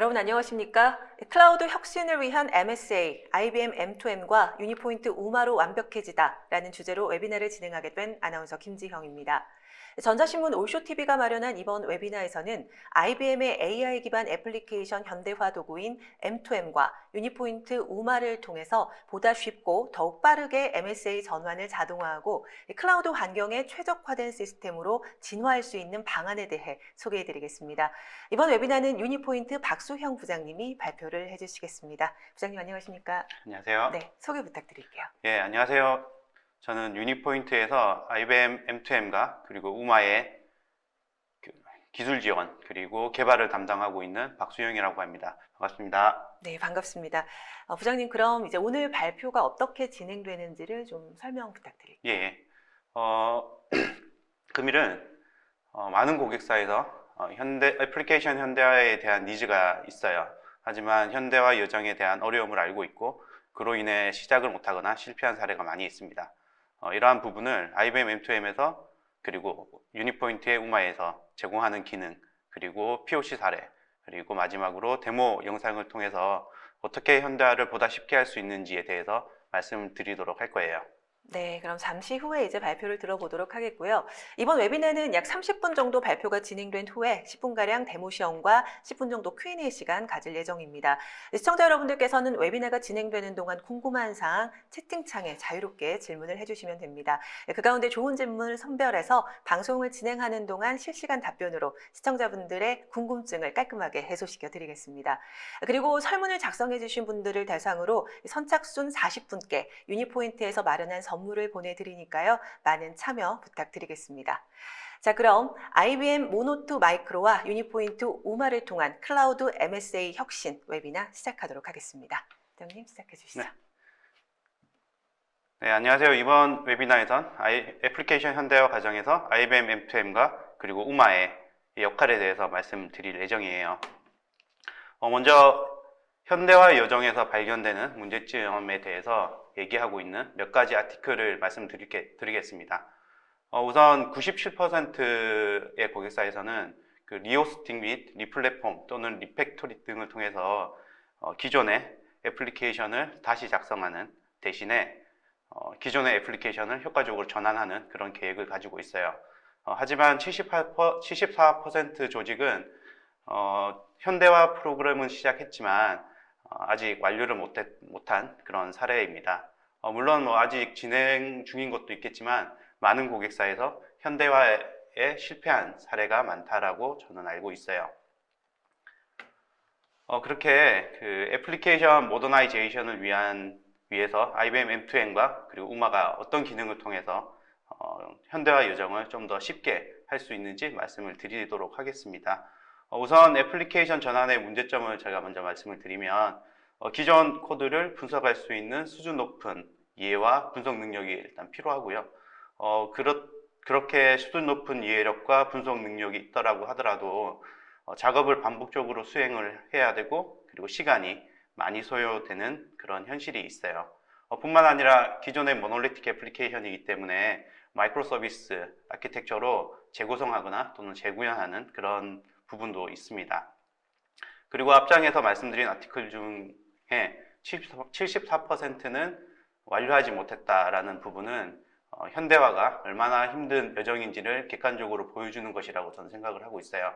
여러분 안녕하십니까? 클라우드 혁신을 위한 MSA, IBM M2M과 유니포인트 우마로 완벽해지다 라는 주제로 웨비나를 진행하게 된 아나운서 김지형입니다. 전자신문 올쇼TV가 마련한 이번 웨비나에서는 IBM의 AI 기반 애플리케이션 현대화 도구인 M2M과 유니포인트 우마를 통해서 보다 쉽고 더욱 빠르게 MSA 전환을 자동화하고 클라우드 환경에 최적화된 시스템으로 진화할 수 있는 방안에 대해 소개해드리겠습니다. 이번 웨비나는 유니포인트 박수형 부장님이 발표를 해주시겠습니다. 부장님 안녕하십니까? 안녕하세요. 네, 소개 부탁드릴게요. 예, 안녕하세요. 저는 유니포인트에서 IBM M2M과 그리고 우마의 기술 지원 그리고 개발을 담당하고 있는 박수영이라고 합니다. 반갑습니다. 네, 반갑습니다. 부장님, 그럼 이제 오늘 발표가 어떻게 진행되는지를 좀 설명 부탁드릴게요. 예, 금일은 많은 고객사에서 애플리케이션 현대화에 대한 니즈가 있어요. 하지만 현대화 여정에 대한 어려움을 알고 있고 그로 인해 시작을 못하거나 실패한 사례가 많이 있습니다. 이러한 부분을 IBM M2M에서 그리고 유니포인트의 우마에서 제공하는 기능, 그리고 POC 사례, 그리고 마지막으로 데모 영상을 통해서 어떻게 현대화를 보다 쉽게 할 수 있는지에 대해서 말씀드리도록 할 거예요. 네, 그럼 잠시 후에 이제 발표를 들어보도록 하겠고요. 이번 웨비나는 약 30분 정도 발표가 진행된 후에 10분가량 데모 시험과 10분 정도 Q&A 시간 가질 예정입니다. 시청자 여러분들께서는 웨비나가 진행되는 동안 궁금한 사항 채팅창에 자유롭게 질문을 해주시면 됩니다. 그 가운데 좋은 질문을 선별해서 방송을 진행하는 동안 실시간 답변으로 시청자분들의 궁금증을 깔끔하게 해소시켜 드리겠습니다. 그리고 설문을 작성해 주신 분들을 대상으로 선착순 40분께 유니포인트에서 마련한 선물을 보내드리니까요. 많은 참여 부탁드리겠습니다. 자, 그럼 IBM 모노2 마이크로와 유니포인트 우마를 통한 클라우드 MSA 혁신 웨비나 시작하도록 하겠습니다. 부장님 시작해 주시죠. 네, 안녕하세요. 이번 웨비나에선 애플리케이션 현대화 과정에서 IBM M2M과 그리고 우마의 역할에 대해서 말씀드릴 예정이에요. 먼저 현대화 여정에서 발견되는 문제점에 대해서 얘기하고 있는 몇 가지 아티클을 말씀드리겠습니다. 우선 97%의 고객사에서는 그 리호스팅 및 리플랫폼 또는 리팩토리 등을 통해서 기존의 애플리케이션을 다시 작성하는 대신에 기존의 애플리케이션을 효과적으로 전환하는 그런 계획을 가지고 있어요. 하지만 74% 조직은 현대화 프로그램은 시작했지만 아직 완료를 못한 그런 사례입니다. 물론 아직 진행 중인 것도 있겠지만 많은 고객사에서 현대화에 실패한 사례가 많다라고 저는 알고 있어요. 그렇게 그 애플리케이션 모더나이제이션을 위해서 IBM M2M과 그리고 우마가 어떤 기능을 통해서 현대화 여정을 좀 더 쉽게 할 수 있는지 말씀을 드리도록 하겠습니다. 우선 애플리케이션 전환의 문제점을 제가 먼저 말씀을 드리면 기존 코드를 분석할 수 있는 수준 높은 이해와 분석 능력이 일단 필요하고요. 그렇게 수준 높은 이해력과 분석 능력이 있더라고 하더라도 작업을 반복적으로 수행을 해야 되고 그리고 시간이 많이 소요되는 그런 현실이 있어요. 뿐만 아니라 기존의 모놀리틱 애플리케이션이기 때문에 마이크로 서비스 아키텍처로 재구성하거나 또는 재구현하는 그런 부분도 있습니다. 그리고 앞장에서 말씀드린 아티클 중에 74%는 완료하지 못했다라는 부분은 현대화가 얼마나 힘든 여정인지를 객관적으로 보여주는 것이라고 저는 생각을 하고 있어요.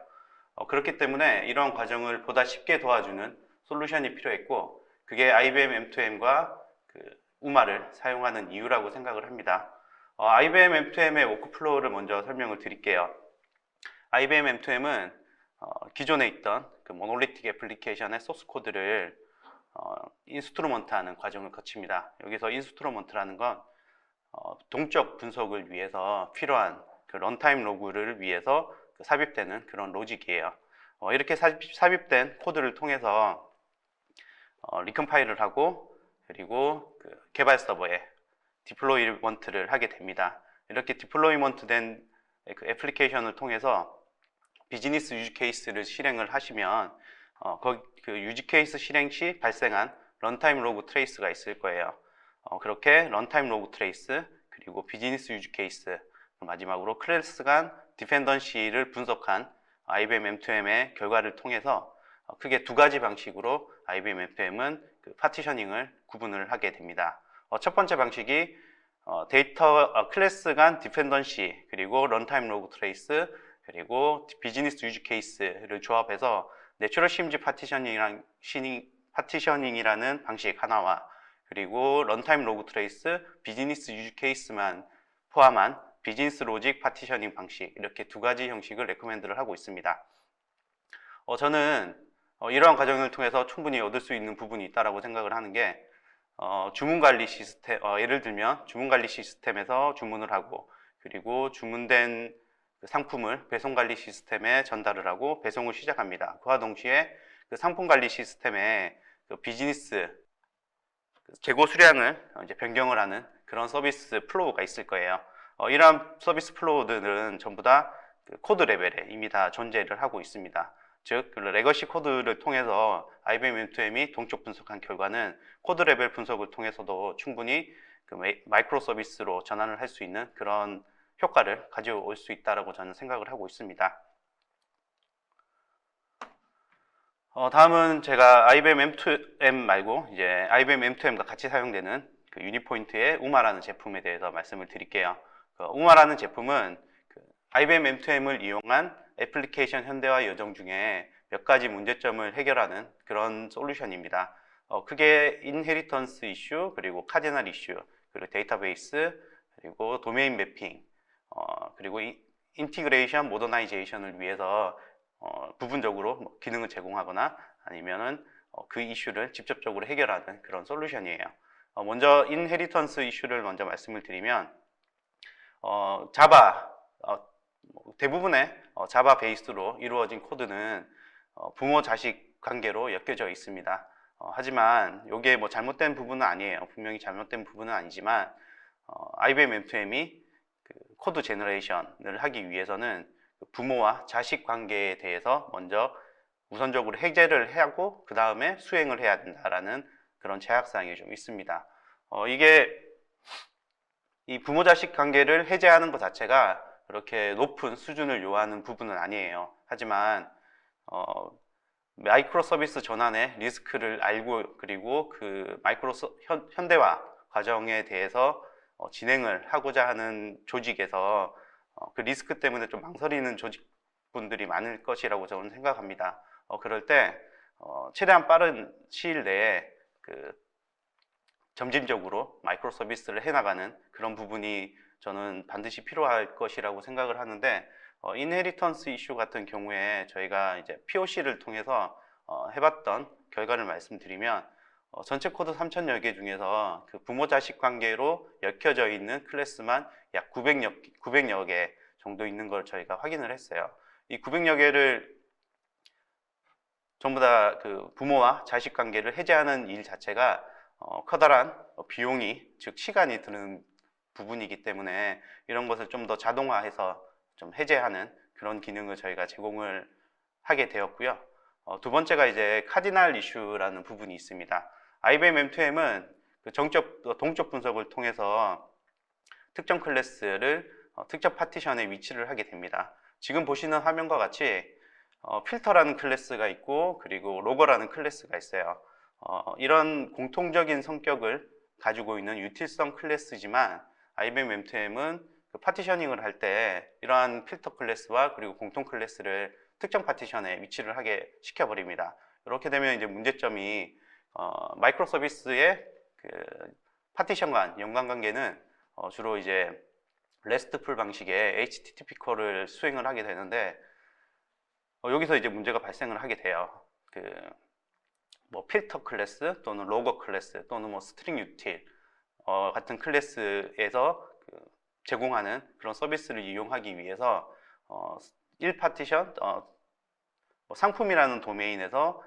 그렇기 때문에 이런 과정을 보다 쉽게 도와주는 솔루션이 필요했고 그게 IBM M2M과 그 우마를 사용하는 이유라고 생각을 합니다. IBM M2M의 워크플로우를 먼저 설명을 드릴게요. IBM M2M은 기존에 있던 그 모놀리틱 애플리케이션의 소스 코드를 인스트루먼트하는 과정을 거칩니다. 여기서 인스트루먼트라는 건 동적 분석을 위해서 필요한 그 런타임 로그를 위해서 삽입되는 그런 로직이에요. 이렇게 삽입된 코드를 통해서 리컴파일을 하고 그리고 그 개발 서버에 디플로이먼트를 하게 됩니다. 이렇게 디플로이먼트 된 그 애플리케이션을 통해서 비즈니스 유즈 케이스를 실행을 하시면 그 유즈 케이스 실행 시 발생한 런타임 로그 트레이스가 있을 거예요. 그렇게 런타임 로그 트레이스 그리고 비즈니스 유즈 케이스 마지막으로 클래스 간 디펜던시를 분석한 IBM M2M의 결과를 통해서 크게 두 가지 방식으로 IBM M2M은 그 파티셔닝을 구분을 하게 됩니다. 첫 번째 방식이 데이터 클래스 간 디펜던시, 그리고 런타임 로그 트레이스, 그리고 비즈니스 유즈 케이스를 조합해서 내추럴 심지 파티셔닝이라는 방식 하나와, 그리고 런타임 로그 트레이스, 비즈니스 유즈 케이스만 포함한 비즈니스 로직 파티셔닝 방식, 이렇게 두 가지 형식을 레코멘드를 하고 있습니다. 저는 이러한 과정을 통해서 충분히 얻을 수 있는 부분이 있다고 생각을 하는 게, 주문관리 시스템, 예를 들면 주문관리 시스템에서 주문을 하고, 그리고 주문된 그 상품을 배송관리 시스템에 전달을 하고 배송을 시작합니다. 그와 동시에 그 상품관리 시스템에 그 비즈니스 재고 수량을 이제 변경을 하는 그런 서비스 플로우가 있을 거예요. 이러한 서비스 플로우들은 전부 다 그 코드 레벨에 이미 다 존재를 하고 있습니다. 즉, 그 레거시 코드를 통해서 IBM M2M이 동적 분석한 결과는 코드 레벨 분석을 통해서도 충분히 그 마이크로 서비스로 전환을 할 수 있는 그런 효과를 가져올 수 있다고 저는 생각을 하고 있습니다. 다음은 제가 IBM M2M 말고 이제 IBM M2M과 같이 사용되는 그 유니포인트의 우마라는 제품에 대해서 말씀을 드릴게요. 우마라는 제품은 그 IBM M2M을 이용한 애플리케이션 현대화 여정 중에 몇 가지 문제점을 해결하는 그런 솔루션입니다. 크게 인헤리턴스 이슈, 그리고 카디널 이슈, 그리고 데이터베이스, 그리고 도메인 매핑, 그리고 인티그레이션 모더나이제이션을 위해서 부분적으로 뭐 기능을 제공하거나 아니면은 그 이슈를 직접적으로 해결하는 그런 솔루션이에요. 먼저 인헤리턴스 이슈를 먼저 말씀을 드리면, 자바, 대부분의 자바 베이스로 이루어진 코드는 부모 자식 관계로 엮여져 있습니다. 하지만 이게 뭐 잘못된 부분은 아니에요. 분명히 잘못된 부분은 아니지만 IBM M2M이 그 코드 제너레이션을 하기 위해서는 부모와 자식 관계에 대해서 먼저 우선적으로 해제를 하고 그 다음에 수행을 해야 된다라는 그런 제약사항이 좀 있습니다. 이게 이 부모 자식 관계를 해제하는 것 자체가 그렇게 높은 수준을 요하는 부분은 아니에요. 하지만 마이크로 서비스 전환의 리스크를 알고, 그리고 그 현대화 과정에 대해서 진행을 하고자 하는 조직에서 그 리스크 때문에 좀 망설이는 조직분들이 많을 것이라고 저는 생각합니다. 그럴 때 최대한 빠른 시일 내에 그 점진적으로 마이크로 서비스를 해나가는 그런 부분이 저는 반드시 필요할 것이라고 생각을 하는데, 인헤리턴스 이슈 같은 경우에 저희가 이제 POC를 통해서 해봤던 결과를 말씀드리면, 전체 코드 3,000여 개 중에서 그 부모 자식 관계로 엮여져 있는 클래스만 약 900여 개 정도 있는 걸 저희가 확인을 했어요. 이 900여 개를 전부 다 그 부모와 자식 관계를 해제하는 일 자체가 커다란 비용이, 즉 시간이 드는 부분이기 때문에 이런 것을 좀 더 자동화해서 좀 해제하는 그런 기능을 저희가 제공을 하게 되었고요. 두 번째가 이제 카디널 이슈라는 부분이 있습니다. IBM M2M은 그 동적 분석을 통해서 특정 클래스를 특정 파티션에 위치를 하게 됩니다. 지금 보시는 화면과 같이 필터라는 클래스가 있고, 그리고 로거라는 클래스가 있어요. 이런 공통적인 성격을 가지고 있는 유틸성 클래스지만 IBM M2M은 그 파티셔닝을 할 때 이러한 필터 클래스와 그리고 공통 클래스를 특정 파티션에 위치를 하게 시켜버립니다. 이렇게 되면 이제 문제점이 마이크로 서비스의 그 파티션 간 연관관계는 주로 이제 RESTful 방식의 HTTP 콜을 수행을 하게 되는데, 여기서 이제 문제가 발생을 하게 돼요. 뭐 필터 클래스 또는 로거 클래스 또는 뭐 스트링 유틸 같은 클래스에서 제공하는 그런 서비스를 이용하기 위해서 1파티션 뭐 상품이라는 도메인에서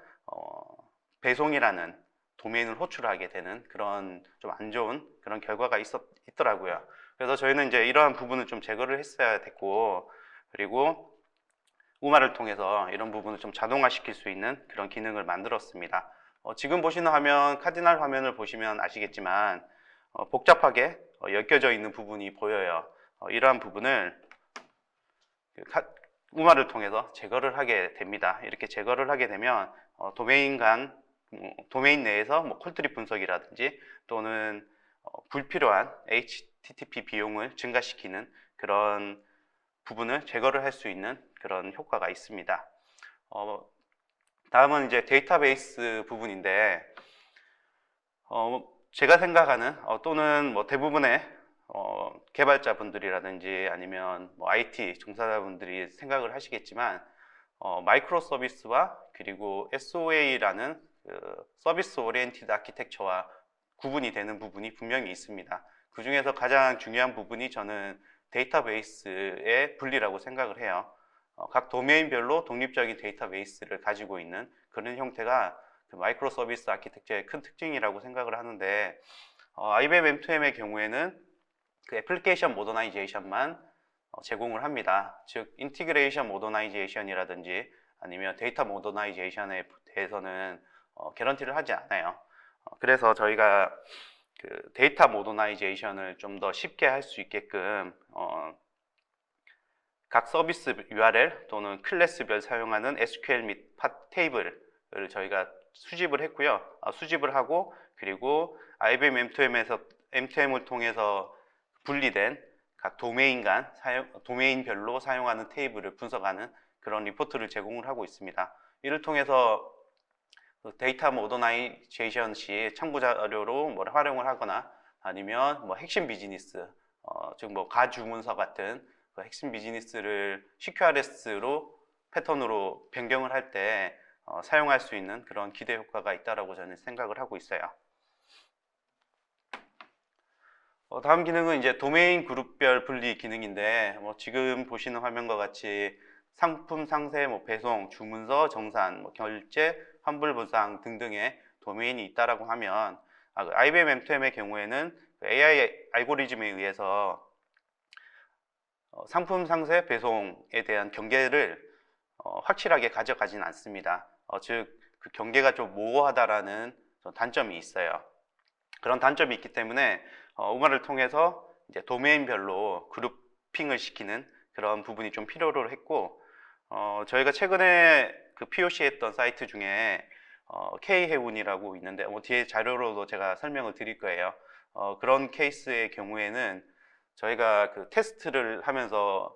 배송이라는 도메인을 호출하게 되는 그런 좀 안 좋은 그런 결과가 있더라고요. 그래서 저희는 이제 이러한 부분을 좀 제거를 했어야 됐고, 그리고 우마를 통해서 이런 부분을 좀 자동화시킬 수 있는 그런 기능을 만들었습니다. 지금 보시는 화면, 카디널 화면을 보시면 아시겠지만 복잡하게 엮여져 있는 부분이 보여요. 이러한 부분을 우마를 통해서 제거를 하게 됩니다. 이렇게 제거를 하게 되면 도메인 내에서 뭐 콜트리 분석이라든지 또는 불필요한 HTTP 비용을 증가시키는 그런 부분을 제거를 할 수 있는 그런 효과가 있습니다. 다음은 이제 데이터베이스 부분인데, 제가 생각하는 또는 뭐 대부분의 개발자분들이라든지 아니면 뭐 IT 종사자분들이 생각을 하시겠지만, 마이크로 서비스와 그리고 SOA라는 서비스 오리엔티드 아키텍처와 구분이 되는 부분이 분명히 있습니다. 그 중에서 가장 중요한 부분이 저는 데이터베이스의 분리라고 생각을 해요. 각 도메인별로 독립적인 데이터베이스를 가지고 있는 그런 형태가 그 마이크로 서비스 아키텍처의 큰 특징이라고 생각을 하는데, IBM M2M의 경우에는 그 애플리케이션 모더나이제이션만 제공을 합니다. 즉 인티그레이션 모더나이제이션이라든지 아니면 데이터 모더나이제이션에 대해서는 개런티를 하지 않아요. 그래서 저희가 그 데이터 모더나이제이션을 좀 더 쉽게 할 수 있게끔 각 서비스 URL 또는 클래스별 사용하는 SQL 및 테이블을 저희가 수집을 했고요. 수집을 하고, 그리고 IBM M2M을 통해서 분리된 각 도메인별로 사용하는 테이블을 분석하는 그런 리포트를 제공을 하고 있습니다. 이를 통해서 데이터 모더나이제이션 시 참고 자료로 뭐 활용을 하거나 아니면 뭐 핵심 비즈니스, 즉 뭐 가주문서 같은 그 핵심 비즈니스를 CQRS로 패턴으로 변경을 할 때 사용할 수 있는 그런 기대 효과가 있다라고 저는 생각을 하고 있어요. 다음 기능은 이제 도메인 그룹별 분리 기능인데, 뭐 지금 보시는 화면과 같이 상품 상세, 뭐 배송, 주문서, 정산, 뭐 결제, 환불 보상 등등의 도메인이 있다라고 하면, IBM M2M의 경우에는 AI 알고리즘에 의해서 상품 상세, 배송에 대한 경계를 확실하게 가져가진 않습니다. 즉 그 경계가 좀 모호하다라는 단점이 있어요. 그런 단점이 있기 때문에 우마를 통해서 이제 도메인별로 그룹핑을 시키는 그런 부분이 좀 필요로 했고, 저희가 최근에 그 POC 했던 사이트 중에 K해운이라고 있는데, 뒤에 자료로도 제가 설명을 드릴 거예요. 그런 케이스의 경우에는 저희가 그 테스트를 하면서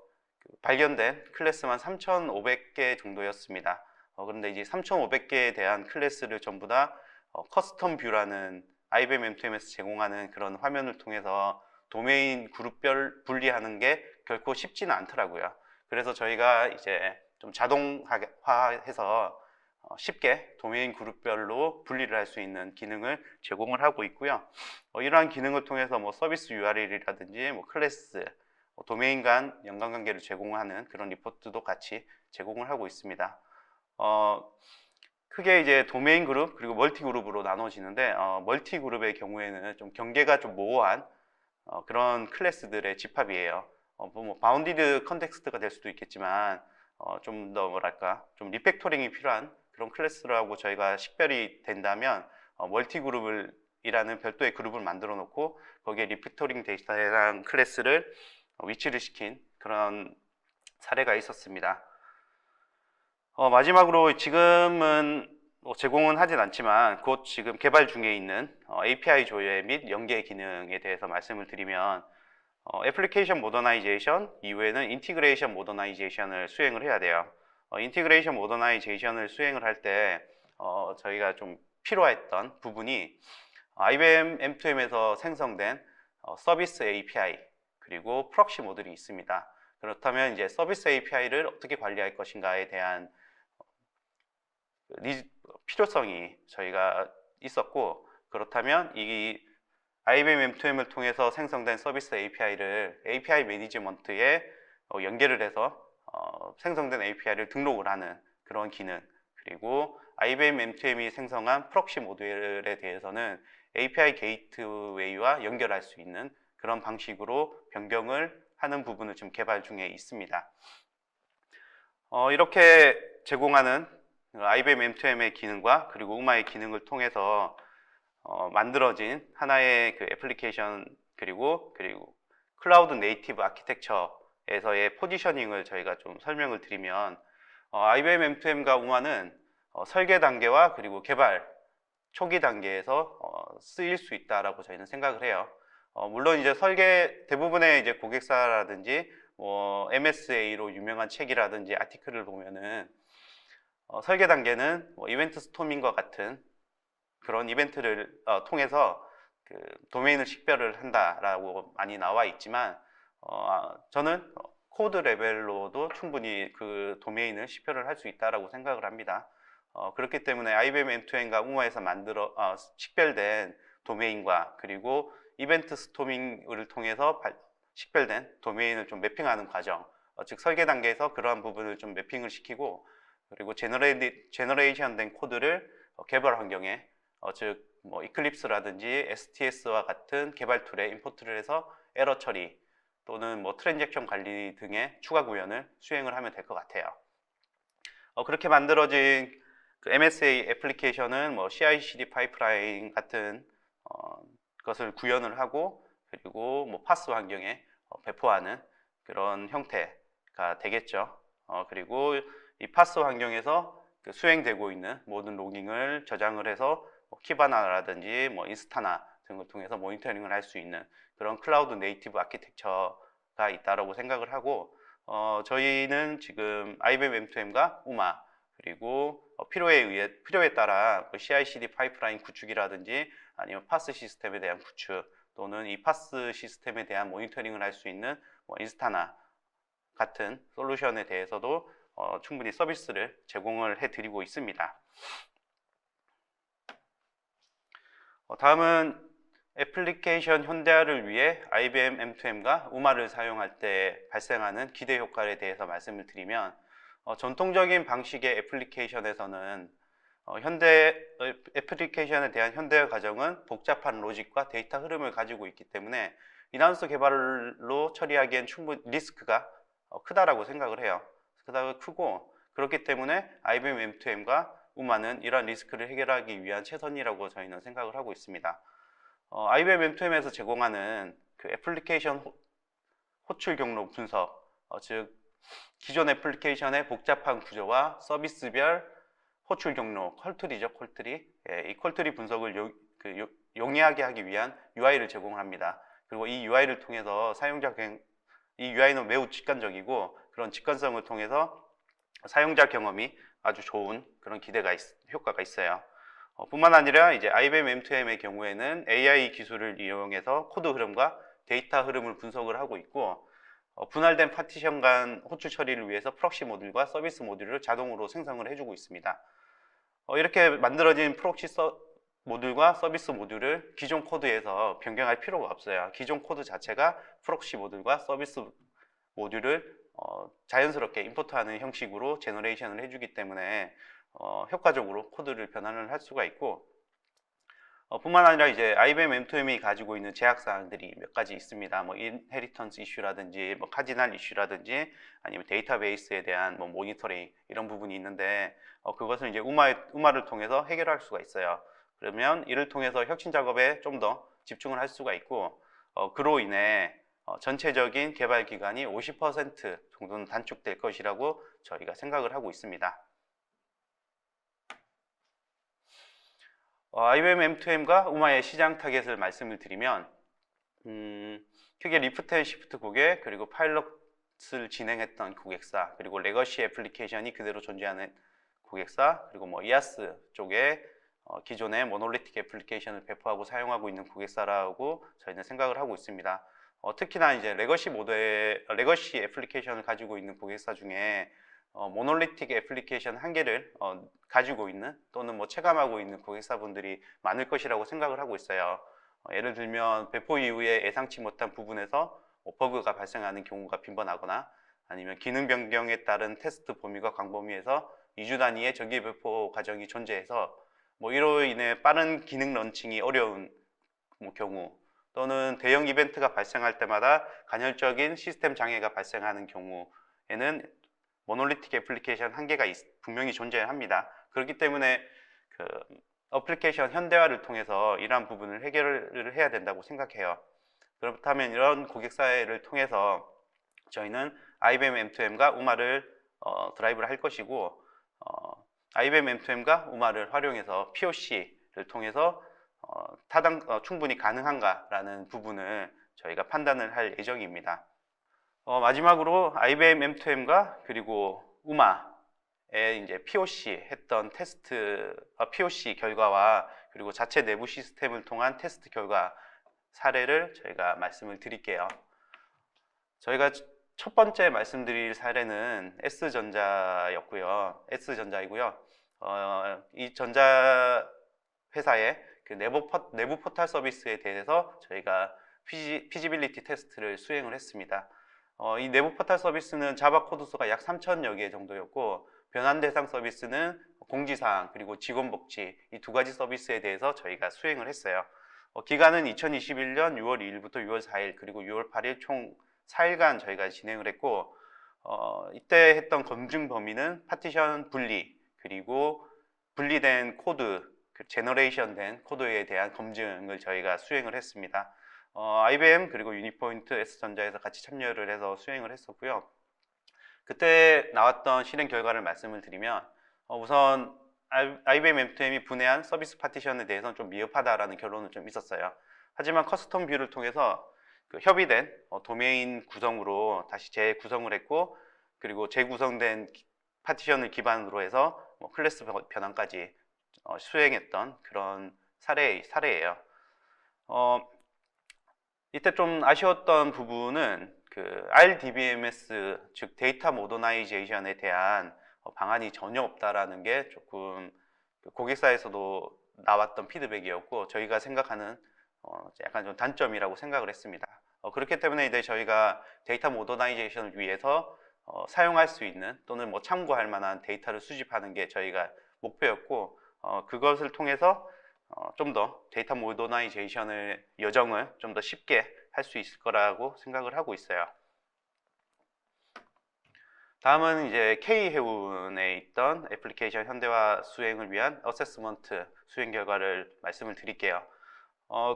발견된 클래스만 3,500개 정도였습니다. 그런데 이제 3,500개에 대한 클래스를 전부 다 커스텀 뷰라는 IBM M2M에서 제공하는 그런 화면을 통해서 도메인 그룹별 분리하는 게 결코 쉽지는 않더라고요. 그래서 저희가 이제 좀 자동화해서 쉽게 도메인 그룹별로 분리를 할 수 있는 기능을 제공을 하고 있고요. 이러한 기능을 통해서 뭐 서비스 URL이라든지 뭐 클래스, 도메인 간 연관관계를 제공하는 그런 리포트도 같이 제공을 하고 있습니다. 크게 이제 도메인 그룹 그리고 멀티 그룹으로 나눠지는데, 멀티 그룹의 경우에는 좀 경계가 좀 모호한 그런 클래스들의 집합이에요. 뭐 바운디드 컨텍스트가 될 수도 있겠지만 좀 더 뭐랄까 좀 리팩토링이 필요한 그런 클래스라고 저희가 식별이 된다면 멀티 그룹이라는 별도의 그룹을 만들어 놓고 거기에 리팩토링 데이터랑 클래스를 위치를 시킨 그런 사례가 있었습니다. 마지막으로 지금은 제공은 하진 않지만 곧 지금 개발 중에 있는 API 조회 및 연계 기능에 대해서 말씀을 드리면, 애플리케이션 모더나이제이션 이후에는 인티그레이션 모더나이제이션을 수행을 해야 돼요. 인티그레이션 모더나이제이션을 수행을 할 때 저희가 좀 필요했던 부분이 IBM M2M에서 생성된 서비스 API 그리고 프록시 모듈이 있습니다. 그렇다면 이제 서비스 API를 어떻게 관리할 것인가에 대한 필요성이 저희가 있었고, 그렇다면 이 IBM M2M을 통해서 생성된 서비스 API를 API 매니지먼트에 연계를 해서 생성된 API를 등록을 하는 그런 기능, 그리고 IBM M2M이 생성한 프록시 모듈에 대해서는 API 게이트웨이와 연결할 수 있는 그런 방식으로 변경을 하는 부분을 지금 개발 중에 있습니다. 이렇게 제공하는 IBM M2M의 기능과 그리고 우마의 기능을 통해서 만들어진 하나의 그 애플리케이션 그리고 클라우드 네이티브 아키텍처에서의 포지셔닝을 저희가 좀 설명을 드리면, IBM M2M과 우마는 설계 단계와 그리고 개발 초기 단계에서 쓰일 수 있다라고 저희는 생각을 해요. 물론 이제 설계 대부분의 이제 고객사라든지 뭐 MSA로 유명한 책이라든지 아티클을 보면은 설계 단계는 뭐 이벤트 스토밍과 같은 그런 이벤트를 통해서 그 도메인을 식별을 한다라고 많이 나와 있지만 저는 코드 레벨로도 충분히 그 도메인을 식별을 할 수 있다라고 생각을 합니다. 그렇기 때문에 IBM M2M과 우마에서 식별된 도메인과 그리고 이벤트 스토밍을 통해서 식별된 도메인을 좀 매핑하는 과정, 즉 설계 단계에서 그러한 부분을 좀 매핑을 시키고 그리고 제너레이션 된 코드를 개발 환경에 즉 뭐 이클립스라든지 STS와 같은 개발 툴에 임포트를 해서 에러 처리 또는 뭐 트랜잭션 관리 등의 추가 구현을 수행을 하면 될 것 같아요. 그렇게 만들어진 그 MSA 애플리케이션은 뭐 CI/CD 파이프라인 같은 것을 구현을 하고 그리고 뭐 파스 환경에 배포하는 그런 형태가 되겠죠. 그리고 이 파스 환경에서 그 수행되고 있는 모든 로깅을 저장을 해서 키바나라든지 뭐 인스타나 등을 통해서 모니터링을 할 수 있는 그런 클라우드 네이티브 아키텍처가 있다라고 생각을 하고 저희는 지금 IBM M2M과 우마 그리고 필요에 따라 CI/CD 파이프라인 구축이라든지 아니면 파스 시스템에 대한 구축 또는 이 파스 시스템에 대한 모니터링을 할 수 있는 뭐 인스타나 같은 솔루션에 대해서도 충분히 서비스를 제공을 해드리고 있습니다. 다음은 애플리케이션 현대화를 위해 IBM M2M과 우마를 사용할 때 발생하는 기대 효과에 대해서 말씀을 드리면 전통적인 방식의 애플리케이션에서는 애플리케이션에 대한 현대화 과정은 복잡한 로직과 데이터 흐름을 가지고 있기 때문에 인하우스 개발로 처리하기엔 충분히 리스크가 크다라고 생각을 해요. 크고 그렇기 때문에 IBM M2M과 우마는 이러한 리스크를 해결하기 위한 최선이라고 저희는 생각을 하고 있습니다. IBM M2M에서 제공하는 그 애플리케이션 호출 경로 분석, 즉 기존 애플리케이션의 복잡한 구조와 서비스별 호출 경로, 컬트리죠, 컬트리. 이 컬트리 분석을 용이하게 하기 위한 UI를 제공합니다. 그리고 이 UI를 통해서 이 UI는 매우 직관적이고 그런 직관성을 통해서 사용자 경험이 아주 좋은 그런 효과가 있어요. 뿐만 아니라 이제 IBM M2M의 경우에는 AI 기술을 이용해서 코드 흐름과 데이터 흐름을 분석을 하고 있고 분할된 파티션 간 호출 처리를 위해서 프록시 모듈과 서비스 모듈을 자동으로 생성을 해주고 있습니다. 이렇게 만들어진 모듈과 서비스 모듈을 기존 코드에서 변경할 필요가 없어요. 기존 코드 자체가 프록시 모듈과 서비스 모듈을 자연스럽게 임포트하는 형식으로 제너레이션을 해주기 때문에 효과적으로 코드를 변환을 할 수가 있고 뿐만 아니라 이제 IBM M2M이 가지고 있는 제약사항들이 몇 가지 있습니다. 뭐 인헤리턴스 이슈라든지 뭐 카지널 이슈라든지 아니면 데이터베이스에 대한 뭐 모니터링 이런 부분이 있는데 그것을 이제 우마를 통해서 해결할 수가 있어요. 그러면 이를 통해서 혁신 작업에 좀 더 집중을 할 수가 있고 그로 인해 전체적인 개발 기간이 50% 정도는 단축될 것이라고 저희가 생각을 하고 있습니다. IBM M2M과 우마의 시장 타겟을 말씀을 드리면 크게 리프트 앤 시프트 고객 그리고 파일럿을 진행했던 고객사 그리고 레거시 애플리케이션이 그대로 존재하는 고객사 그리고 뭐 이아스 쪽에 기존의 모놀리틱 애플리케이션을 배포하고 사용하고 있는 고객사라고 저희는 생각을 하고 있습니다. 특히나 이제 레거시 애플리케이션을 가지고 있는 고객사 중에 모놀리틱 애플리케이션 한 개를 가지고 있는 또는 뭐 체감하고 있는 고객사분들이 많을 것이라고 생각을 하고 있어요. 예를 들면 배포 이후에 예상치 못한 부분에서 버그가 발생하는 경우가 빈번하거나 아니면 기능 변경에 따른 테스트 범위가 광범위해서 2주 단위의 정기 배포 과정이 존재해서 뭐 이로 인해 빠른 기능 런칭이 어려운 경우 또는 대형 이벤트가 발생할 때마다 간헐적인 시스템 장애가 발생하는 경우에는 모놀리틱 애플리케이션 한계가 분명히 존재합니다. 그렇기 때문에 그 애플리케이션 현대화를 통해서 이러한 부분을 해결을 해야 된다고 생각해요. 그렇다면 이런 고객사를 통해서 저희는 IBM M2M과 우마를 드라이브를 할 것이고 IBM M2M과 우마를 활용해서 POC를 통해서 충분히 가능한가라는 부분을 저희가 판단을 할 예정입니다. 마지막으로 IBM M2M과 그리고 우마의 이제 POC 했던 POC 결과와 그리고 자체 내부 시스템을 통한 테스트 결과 사례를 저희가 말씀을 드릴게요. 저희가 첫 번째 말씀드릴 사례는 S전자이고요. 이 전자 회사의 그 내부 포탈 서비스에 대해서 저희가 피지빌리티 테스트를 수행을 했습니다. 이 내부 포탈 서비스는 자바 코드 수가 약 3,000여 개 정도였고, 변환 대상 서비스는 공지사항 그리고 직원 복지 이 두 가지 서비스에 대해서 저희가 수행을 했어요. 기간은 2021년 6월 2일부터 6월 4일 그리고 6월 8일 총 4일간 저희가 진행을 했고, 이때 했던 검증 범위는 파티션 분리 그리고 분리된 코드, 제너레이션 된 코드에 대한 검증을 저희가 수행을 했습니다. IBM 그리고 유니포인트 S전자에서 같이 참여를 해서 수행을 했었고요. 그때 나왔던 실행 결과를 말씀을 드리면, 우선 IBM M2M이 분해한 서비스 파티션에 대해서는 좀 미흡하다라는 결론은 좀 있었어요. 하지만 커스텀 뷰를 통해서 그 협의된 도메인 구성으로 다시 재구성을 했고, 그리고 재구성된 파티션을 기반으로 해서 클래스 변환까지 수행했던 그런 사례예요. 이때 좀 아쉬웠던 부분은 그 RDBMS, 즉 데이터 모더나이제이션에 대한 방안이 전혀 없다라는 게 조금 고객사에서도 나왔던 피드백이었고, 저희가 생각하는 약간 좀 단점이라고 생각을 했습니다. 그렇기 때문에 이제 저희가 데이터 모더나이제이션을 위해서 사용할 수 있는 또는 뭐 참고할 만한 데이터를 수집하는 게 저희가 목표였고, 그것을 통해서 좀 더 데이터 모더나이제이션의 여정을 좀 더 쉽게 할 수 있을 거라고 생각을 하고 있어요. 다음은 이제 K해운에 있던 애플리케이션 현대화 수행을 위한 어세스먼트 수행 결과를 말씀을 드릴게요.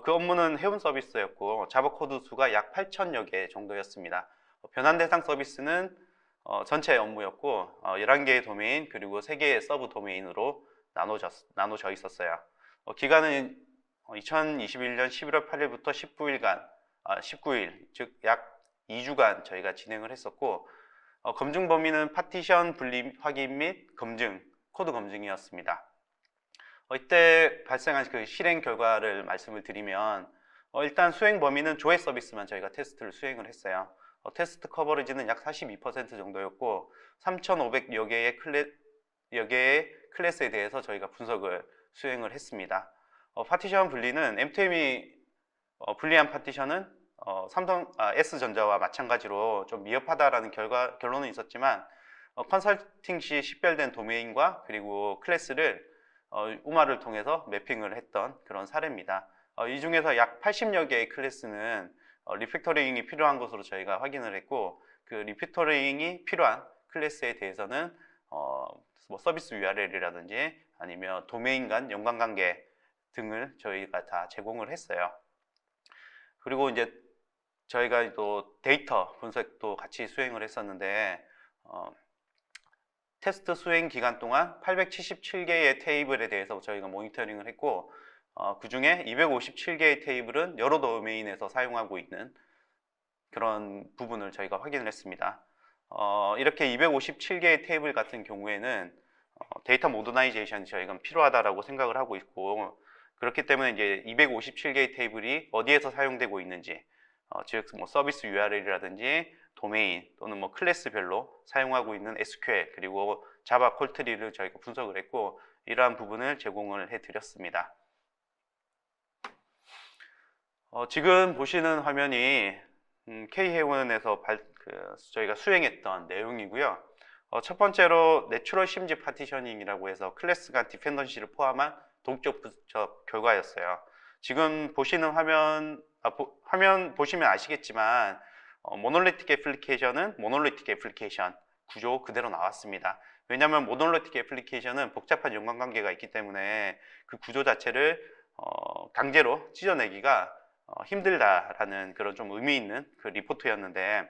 그 업무는 해운 서비스였고, 자바 코드 수가 약 8,000여 개 정도였습니다. 변환 대상 서비스는 전체 업무였고, 11개의 도메인 그리고 3개의 서브 도메인으로 나눠져 있었어요. 기간은 2021년 11월 8일부터 19일, 즉 약 2주간 저희가 진행을 했었고, 검증 범위는 파티션 분리 확인 및 검증, 코드 검증이었습니다. 이때 발생한 그 실행 결과를 말씀을 드리면, 일단 수행 범위는 조회 서비스만 저희가 테스트를 수행을 했어요. 테스트 커버리지는 약 42% 정도였고, 3,500여 개의 클래스에 대해서 저희가 분석을 수행을 했습니다. 파티션 분리는 M2M이 분리한 파티션은 S전자와 마찬가지로 좀 미흡하다라는 결론은 있었지만, 컨설팅 시 식별된 도메인과 그리고 클래스를 우마를 통해서 매핑을 했던 그런 사례입니다. 이 중에서 약 80여 개의 클래스는 리팩터링이 필요한 것으로 저희가 확인을 했고, 그 리팩터링이 필요한 클래스에 대해서는 뭐 서비스 URL이라든지 아니면 도메인 간 연관관계 등을 저희가 다 제공을 했어요. 그리고 이제 저희가 또 데이터 분석도 같이 수행을 했었는데, 테스트 수행 기간 동안 877개의 테이블에 대해서 저희가 모니터링을 했고, 그 중에 257개의 테이블은 여러 도메인에서 사용하고 있는 그런 부분을 저희가 확인을 했습니다. 이렇게 257개의 테이블 같은 경우에는 데이터 모더나이제이션이 저희가 필요하다라고 생각을 하고 있고, 그렇기 때문에 이제 257개의 테이블이 어디에서 사용되고 있는지, 즉 뭐 서비스 URL이라든지 도메인 또는 뭐 클래스별로 사용하고 있는 SQL 그리고 자바 콜트리를 저희가 분석을 했고, 이러한 부분을 제공을 해드렸습니다. 지금 보시는 화면이 K해운에서 저희가 수행했던 내용이고요. 첫 번째로 내추럴 심지 파티셔닝이라고 해서 클래스 간 디펜던시를 포함한 동적 분석 결과였어요. 지금 보시는 화면 보시면 아시겠지만, 모놀리틱 애플리케이션은 모놀리틱 애플리케이션 구조 그대로 나왔습니다. 왜냐하면 모놀리틱 애플리케이션은 복잡한 연관관계가 있기 때문에 그 구조 자체를 강제로 찢어내기가 힘들다라는 그런 좀 의미 있는 그 리포트였는데,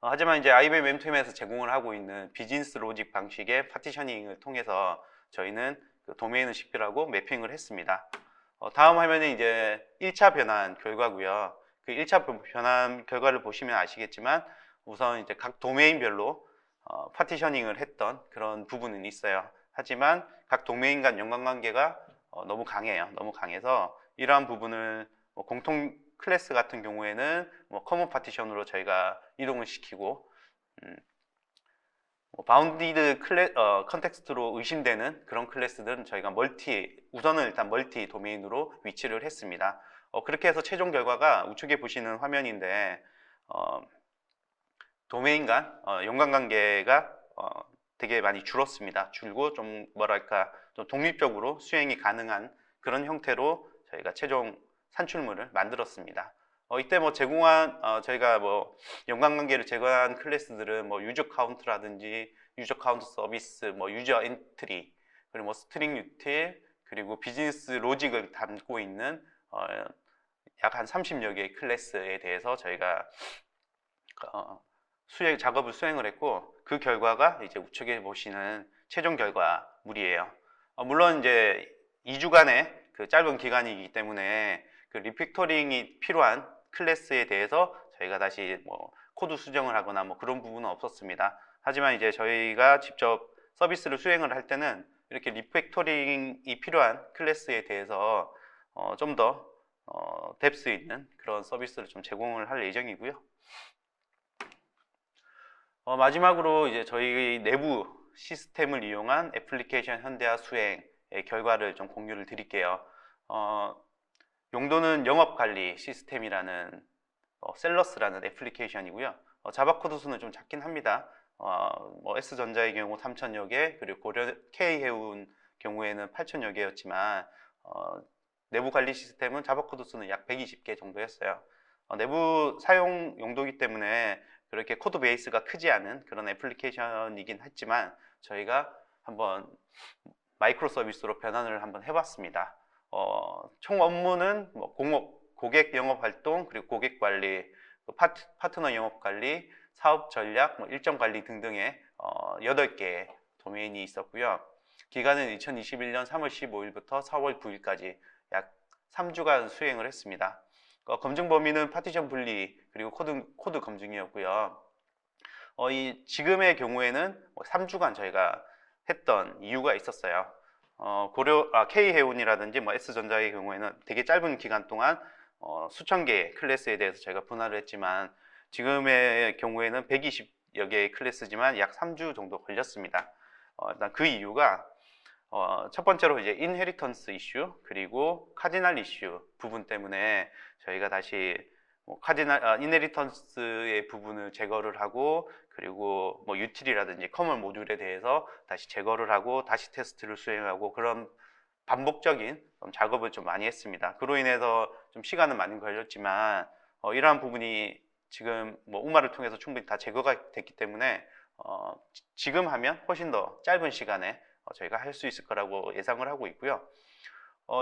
하지만 이제 IBM M2M에서 제공을 하고 있는 비즈니스 로직 방식의 파티셔닝을 통해서 저희는 그 도메인을 식별하고 매핑을 했습니다. 다음 화면은 이제 1차 변환 결과고요. 그 1차 변환 결과를 보시면 아시겠지만 우선 이제 각 도메인별로 파티셔닝을 했던 그런 부분은 있어요. 하지만 각 도메인 간 연관관계가 너무 강해요. 너무 강해서 이러한 부분을 공통 클래스 같은 경우에는 커먼 파티션으로 저희가 이동을 시키고 바운디드 컨텍스트로 의심되는 그런 클래스들은 저희가 우선은 일단 멀티 도메인으로 위치를 했습니다. 그렇게 해서 최종 결과가 우측에 보시는 화면인데 도메인 간 연관관계가 되게 많이 줄었습니다. 줄고 좀 뭐랄까 좀 독립적으로 수행이 가능한 그런 형태로 저희가 최종 산출물을 만들었습니다. 이때 저희가 연관관계를 제거한 클래스들은 유저 카운트라든지 유저 카운트 서비스, 유저 엔트리, 그리고 스트링 유틸, 그리고 비즈니스 로직을 담고 있는 약 한 30여 개의 클래스에 대해서 저희가 작업을 수행을 했고 그 결과가 이제 우측에 보시는 최종 결과물이에요. 물론 이제 2주간의 그 짧은 기간이기 때문에 그 리팩토링이 필요한 클래스에 대해서 저희가 다시 코드 수정을 하거나 그런 부분은 없었습니다. 하지만 이제 저희가 직접 서비스를 수행을 할 때는 이렇게 리팩토링이 필요한 클래스에 대해서 좀 더 뎁스 있는 그런 서비스를 좀 제공을 할 예정이고요. 마지막으로 이제 저희 내부 시스템을 이용한 애플리케이션 현대화 수행의 결과를 좀 공유를 드릴게요. 용도는 영업관리 시스템이라는 셀러스라는 애플리케이션이고요. 자바 코드 수는 좀 작긴 합니다. S전자의 경우 3,000여 개, 그리고 고려 K해운 경우에는 8,000여 개였지만 내부 관리 시스템은 자바 코드 수는 약 120개 정도였어요. 내부 사용 용도이기 때문에 그렇게 코드 베이스가 크지 않은 그런 애플리케이션이긴 했지만 저희가 한번 마이크로 서비스로 변환을 한번 해봤습니다. 총 업무는 고객 영업 활동, 그리고 고객 관리, 파트너 영업 관리, 사업 전략, 일정 관리 등등의 8개의 도메인이 있었고요. 기간은 2021년 3월 15일부터 4월 9일까지 약 3주간 수행을 했습니다. 검증 범위는 파티션 분리 그리고 코드 검증이었고요. 지금의 경우에는 3주간 저희가 했던 이유가 있었어요. K해운이라든지 S전자의 경우에는 되게 짧은 기간 동안 수천 개의 클래스에 대해서 저희가 분할을 했지만 지금의 경우에는 120여 개의 클래스지만 약 3주 정도 걸렸습니다. 일단 그 이유가 첫 번째로 이제 인헤리턴스 이슈 그리고 카디널 이슈 부분 때문에 저희가 다시 인헤리턴스의 부분을 제거를 하고 그리고 유틸이라든지 커먼 모듈에 대해서 다시 제거를 하고 다시 테스트를 수행하고 그런 반복적인 작업을 좀 많이 했습니다. 그로 인해서 좀 시간은 많이 걸렸지만 이러한 부분이 지금 우마를 통해서 충분히 다 제거가 됐기 때문에 지금 하면 훨씬 더 짧은 시간에 저희가 할 수 있을 거라고 예상을 하고 있고요.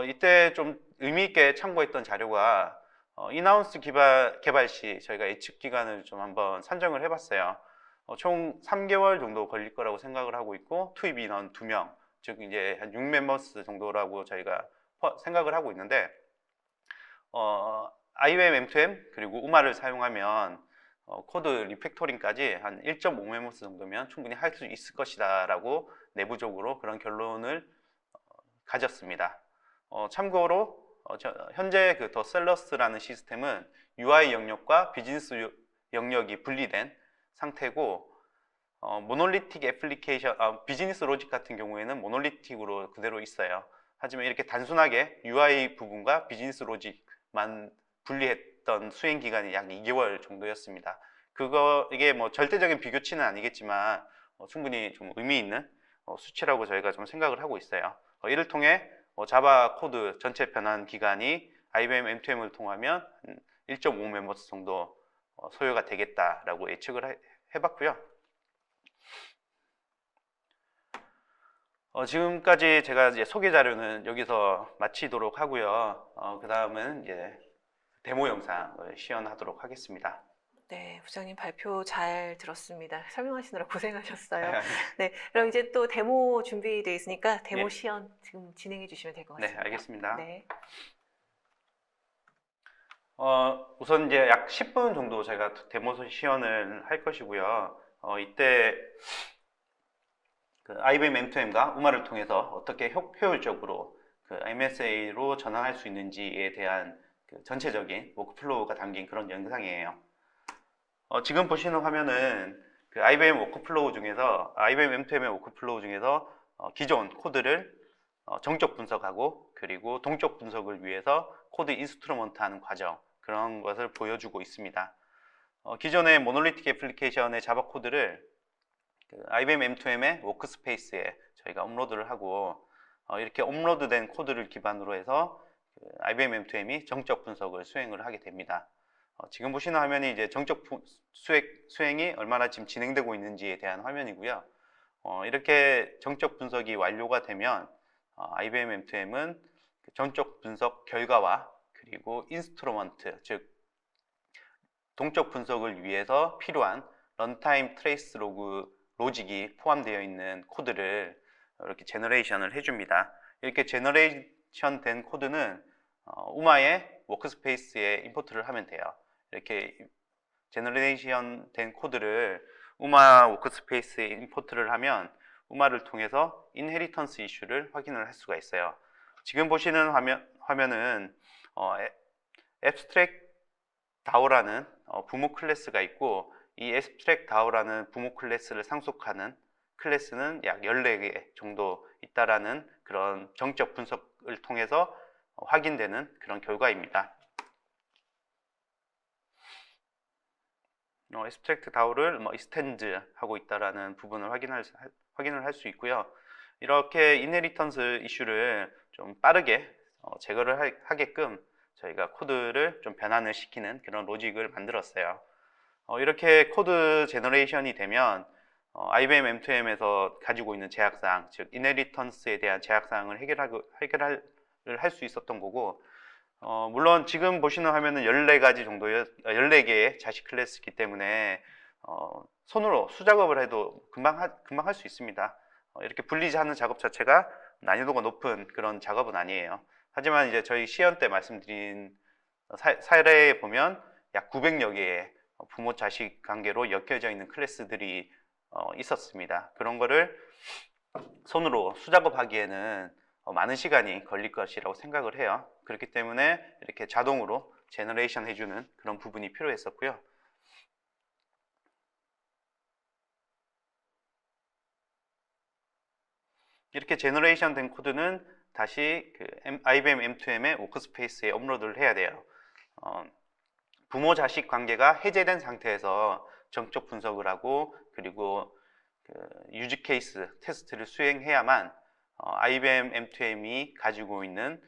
이때 좀 의미 있게 참고했던 자료가 인하우스 개발 시 저희가 예측 기간을 좀 한번 산정을 해봤어요. 총 3개월 정도 걸릴 거라고 생각을 하고 있고 투입 인원 2명, 즉 이제 한 6멤버스 정도라고 저희가 생각을 하고 있는데 IBM M2M 그리고 우마를 사용하면 코드 리팩토링까지 한 1.5멤버스 정도면 충분히 할 수 있을 것이다 라고 내부적으로 그런 결론을 가졌습니다. 참고로 현재 그 더 셀러스라는 시스템은 UI 영역과 비즈니스 영역이 분리된 상태고 모놀리틱 애플리케이션, 비즈니스 로직 같은 경우에는 모놀리틱으로 그대로 있어요. 하지만 이렇게 단순하게 UI 부분과 비즈니스 로직만 분리했던 수행 기간이 약 2개월 정도였습니다. 이게 절대적인 비교치는 아니겠지만 충분히 좀 의미 있는 수치라고 저희가 좀 생각을 하고 있어요. 이를 통해 자바 코드 전체 변환 기간이 IBM M2M을 통하면 1.5멤버스 정도 소요가 되겠다라고 예측을 해봤고요. 지금까지 제가 이제 소개 자료는 여기서 마치도록 하고요. 그 다음은 이제 데모 영상을 시연하도록 하겠습니다. 네, 부장님 발표 잘 들었습니다. 설명하시느라 고생하셨어요. 네, 네, 그럼 이제 또 데모 준비되어 있으니까 데모 예. 시연 지금 진행해 주시면 될 것 네, 같습니다. 알겠습니다. 네. 우선 이제 약 10분 정도 제가 데모 시연을 할 것이고요. 이때 그 IBM M2M과 우마를 통해서 어떻게 효율적으로 그 MSA로 전환할 수 있는지에 대한 그 전체적인 워크플로우가 담긴 그런 영상이에요. 지금 보시는 화면은 그 IBM 워크플로우 중에서 IBM M2M의 워크플로우 중에서 기존 코드를 정적 분석하고 그리고 동적 분석을 위해서 코드 인스트루먼트 하는 과정, 그런 것을 보여주고 있습니다. 기존의 모놀리틱 애플리케이션의 자바 코드를 그 IBM M2M의 워크스페이스에 저희가 업로드를 하고 이렇게 업로드된 코드를 기반으로 해서 그 IBM M2M이 정적 분석을 수행을 하게 됩니다. 지금 보시는 화면이 이제 정적 수행이 얼마나 지금 진행되고 있는지에 대한 화면이고요. 이렇게 정적 분석이 완료가 되면 IBM M2M은 정적 분석 결과와 그리고 인스트루먼트, 즉 동적 분석을 위해서 필요한 런타임 트레이스 로그 로직이 포함되어 있는 코드를 이렇게 제너레이션을 해줍니다. 이렇게 제너레이션 된 코드는 우마의 워크스페이스에 임포트를 하면 돼요. 이렇게 제너레이션 된 코드를 우마 워크스페이스에 임포트를 하면 우마를 통해서 인헤리턴스 이슈를 확인을 할 수가 있어요. 지금 보시는 화면은 abstract DAO라는 부모 클래스가 있고, 이 abstract DAO라는 부모 클래스를 상속하는 클래스는 약 14개 정도 있다라는 그런 정적 분석을 통해서 확인되는 그런 결과입니다. abstract DAO를 extend 하고 있다라는 부분을 확인을 할 수 있고요. 이렇게 인헤리턴스 이슈를 좀 빠르게 제거를 하게끔 저희가 코드를 좀 변환을 시키는 그런 로직을 만들었어요. 이렇게 코드 제너레이션이 되면 IBM M2M에서 가지고 있는 제약사항, 즉 인헤리턴스에 대한 제약사항을 해결을 할 수 있었던 거고, 물론 지금 보시는 화면은 14가지 정도의 14개의 자식 클래스이기 때문에 손으로 수작업을 해도 금방 할 수 있습니다. 이렇게 분리하는 작업 자체가 난이도가 높은 그런 작업은 아니에요. 하지만 이제 저희 시연 때 말씀드린 사례에 보면 약 900여 개의 부모 자식 관계로 엮여져 있는 클래스들이 있었습니다. 그런 거를 손으로 수작업하기에는 많은 시간이 걸릴 것이라고 생각을 해요. 그렇기 때문에 이렇게 자동으로 제너레이션 해주는 그런 부분이 필요했었고요. 이렇게 제너레이션 된 코드는 다시 그 IBM M2M의 워크스페이스에 업로드를 해야 돼요. 부모 자식 관계가 해제된 상태에서 정적 분석을 하고 그리고 그 유즈 케이스 테스트를 수행해야만 IBM M2M이 가지고 있는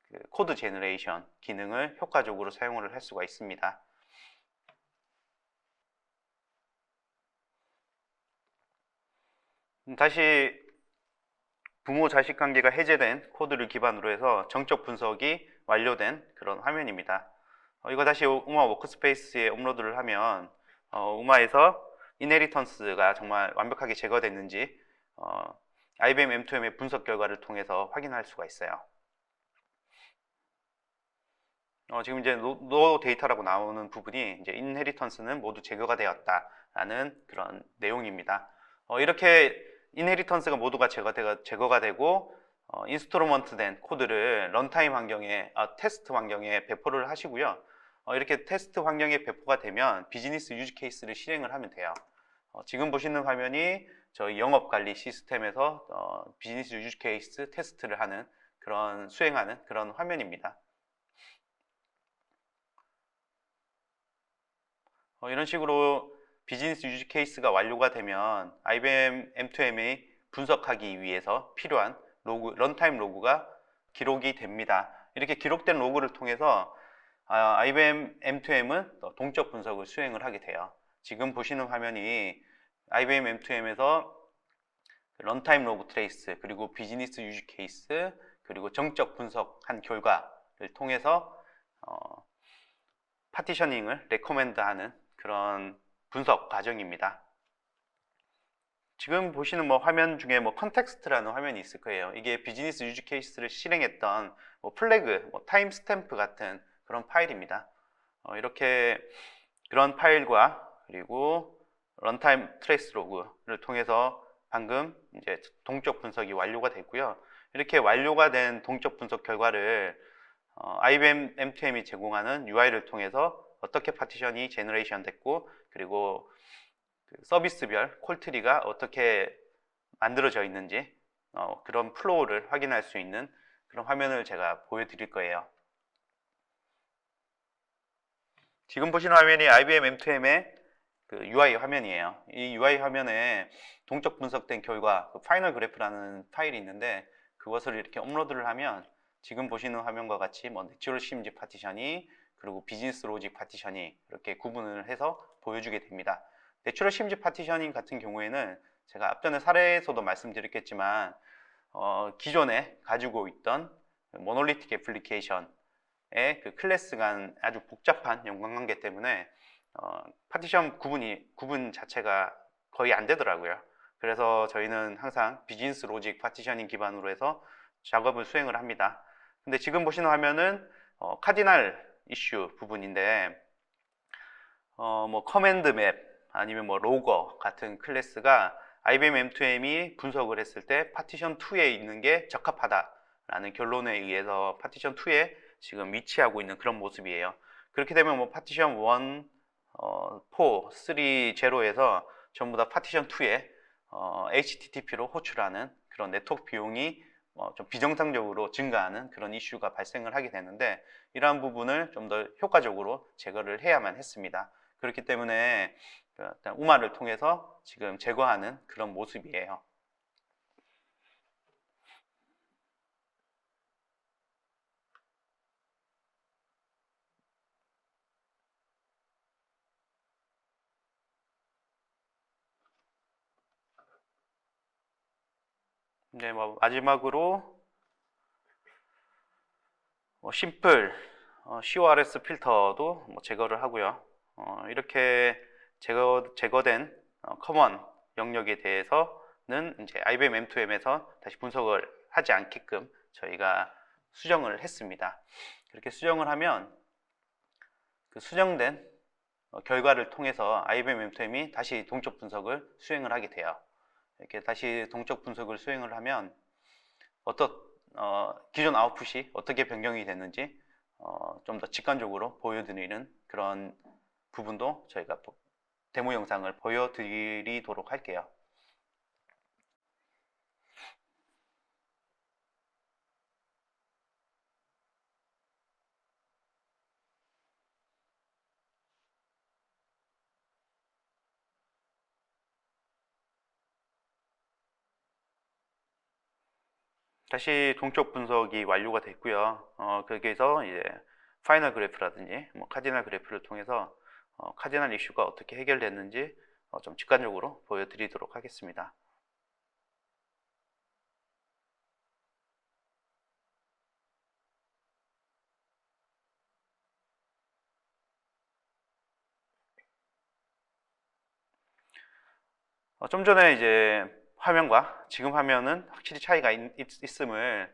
그 코드 제너레이션 기능을 효과적으로 사용을 할 수가 있습니다. 다시 부모 자식 관계가 해제된 코드를 기반으로 해서 정적 분석이 완료된 그런 화면입니다. 이거 다시 우마 워크스페이스에 업로드를 하면 우마에서 인헤리턴스가 정말 완벽하게 제거됐는지 IBM M2M의 분석 결과를 통해서 확인할 수가 있어요. 지금 이제 노 데이터라고 나오는 부분이 이제 인헤리턴스는 모두 제거가 되었다라는 그런 내용입니다. 이렇게 인헤리턴스가 모두가 제거가 되고 인스트루먼트 된 코드를 런타임 환경에 테스트 환경에 배포를 하시고요. 이렇게 테스트 환경에 배포가 되면 비즈니스 유즈 케이스를 실행을 하면 돼요. 지금 보시는 화면이 저희 영업관리 시스템에서 비즈니스 유즈 케이스 테스트를 하는 수행하는 그런 화면입니다. 이런 식으로 비즈니스 유즈 케이스가 완료가 되면 IBM M2M이 분석하기 위해서 필요한 런타임 로그가 기록이 됩니다. 이렇게 기록된 로그를 통해서 IBM M2M은 동적 분석을 수행을 하게 돼요. 지금 보시는 화면이 IBM M2M에서 런타임 로그 트레이스, 그리고 비즈니스 유즈 케이스, 그리고 정적 분석한 결과를 통해서 파티셔닝을 레코멘드하는 그런 분석 과정입니다. 지금 보시는 화면 중에 컨텍스트라는 화면이 있을 거예요. 이게 비즈니스 유즈 케이스를 실행했던 플래그, 타임 스탬프 같은 그런 파일입니다. 이렇게 그런 파일과 그리고 런타임 트레이스 로그를 통해서 방금 이제 동적 분석이 완료가 됐고요. 이렇게 완료가 된 동적 분석 결과를 IBM M2M이 제공하는 UI를 통해서 어떻게 파티션이 제너레이션 됐고, 그리고 그 서비스별 콜트리가 어떻게 만들어져 있는지 그런 플로우를 확인할 수 있는 그런 화면을 제가 보여드릴 거예요. 지금 보시는 화면이 IBM M2M의 그 UI 화면이에요. 이 UI 화면에 동적 분석된 결과 파이널 그래프라는 파일이 있는데, 그것을 이렇게 업로드를 하면 지금 보시는 화면과 같이 내추럴 CMG 파티션이 그리고 비즈니스 로직 파티션이 이렇게 구분을 해서 보여주게 됩니다. 내추럴 CMG 파티셔닝 같은 경우에는 제가 앞전에 사례에서도 말씀드렸겠지만 기존에 가지고 있던 모놀리틱 애플리케이션의 그 클래스 간 아주 복잡한 연관관계 때문에 파티션 구분 자체가 거의 안 되더라고요. 그래서 저희는 항상 비즈니스 로직 파티셔닝 기반으로 해서 작업을 수행을 합니다. 근데 지금 보시는 화면은 카디널 이슈 부분인데 커맨드 맵 아니면 로거 같은 클래스가 IBM M2M이 분석을 했을 때 파티션 2에 있는 게 적합하다라는 결론에 의해서 파티션 2에 지금 위치하고 있는 그런 모습이에요. 그렇게 되면 파티션 1, 4, 3, 0에서 전부 다 파티션 2에 HTTP로 호출하는 그런 네트워크 비용이 좀 비정상적으로 증가하는 그런 이슈가 발생을 하게 되는데, 이러한 부분을 좀 더 효과적으로 제거를 해야만 했습니다. 그렇기 때문에 우마를 통해서 지금 제거하는 그런 모습이에요. 이제 마지막으로 심플 CORS 필터도 제거를 하고요. 이렇게 제거된 커먼 영역에 대해서는 이제 IBM M2M에서 다시 분석을 하지 않게끔 저희가 수정을 했습니다. 그렇게 수정을 하면 그 수정된 결과를 통해서 IBM M2M이 다시 동적 분석을 수행을 하게 돼요. 이렇게 다시 동적 분석을 수행을 하면 기존 아웃풋이 어떻게 변경이 됐는지 좀 더 직관적으로 보여드리는 그런 부분도 저희가 데모 영상을 보여드리도록 할게요. 다시 동적 분석이 완료가 됐고요. 거기에서 이제 파이널 그래프라든지 카디널 그래프를 통해서 카디널 이슈가 어떻게 해결됐는지 좀 직관적으로 보여드리도록 하겠습니다. 좀 전에 이제 화면과 지금 화면은 확실히 차이가 있음을,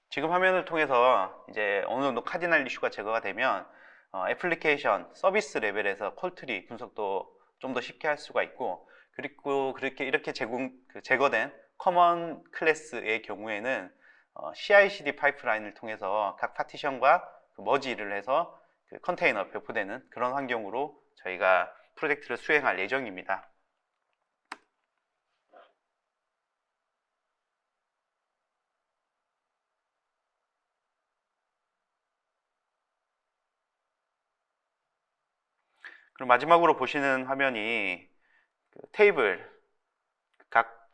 지금 화면을 통해서 이제 어느 정도 카디널 이슈가 제거가 되면 애플리케이션 서비스 레벨에서 콜트리 분석도 좀 더 쉽게 할 수가 있고, 그리고 이렇게 제거된 커먼 클래스의 경우에는 CI/CD 파이프라인을 통해서 각 파티션과 머지를 해서 그 컨테이너 배포되는 그런 환경으로 저희가 프로젝트를 수행할 예정입니다. 그럼 마지막으로 보시는 화면이 테이블, 각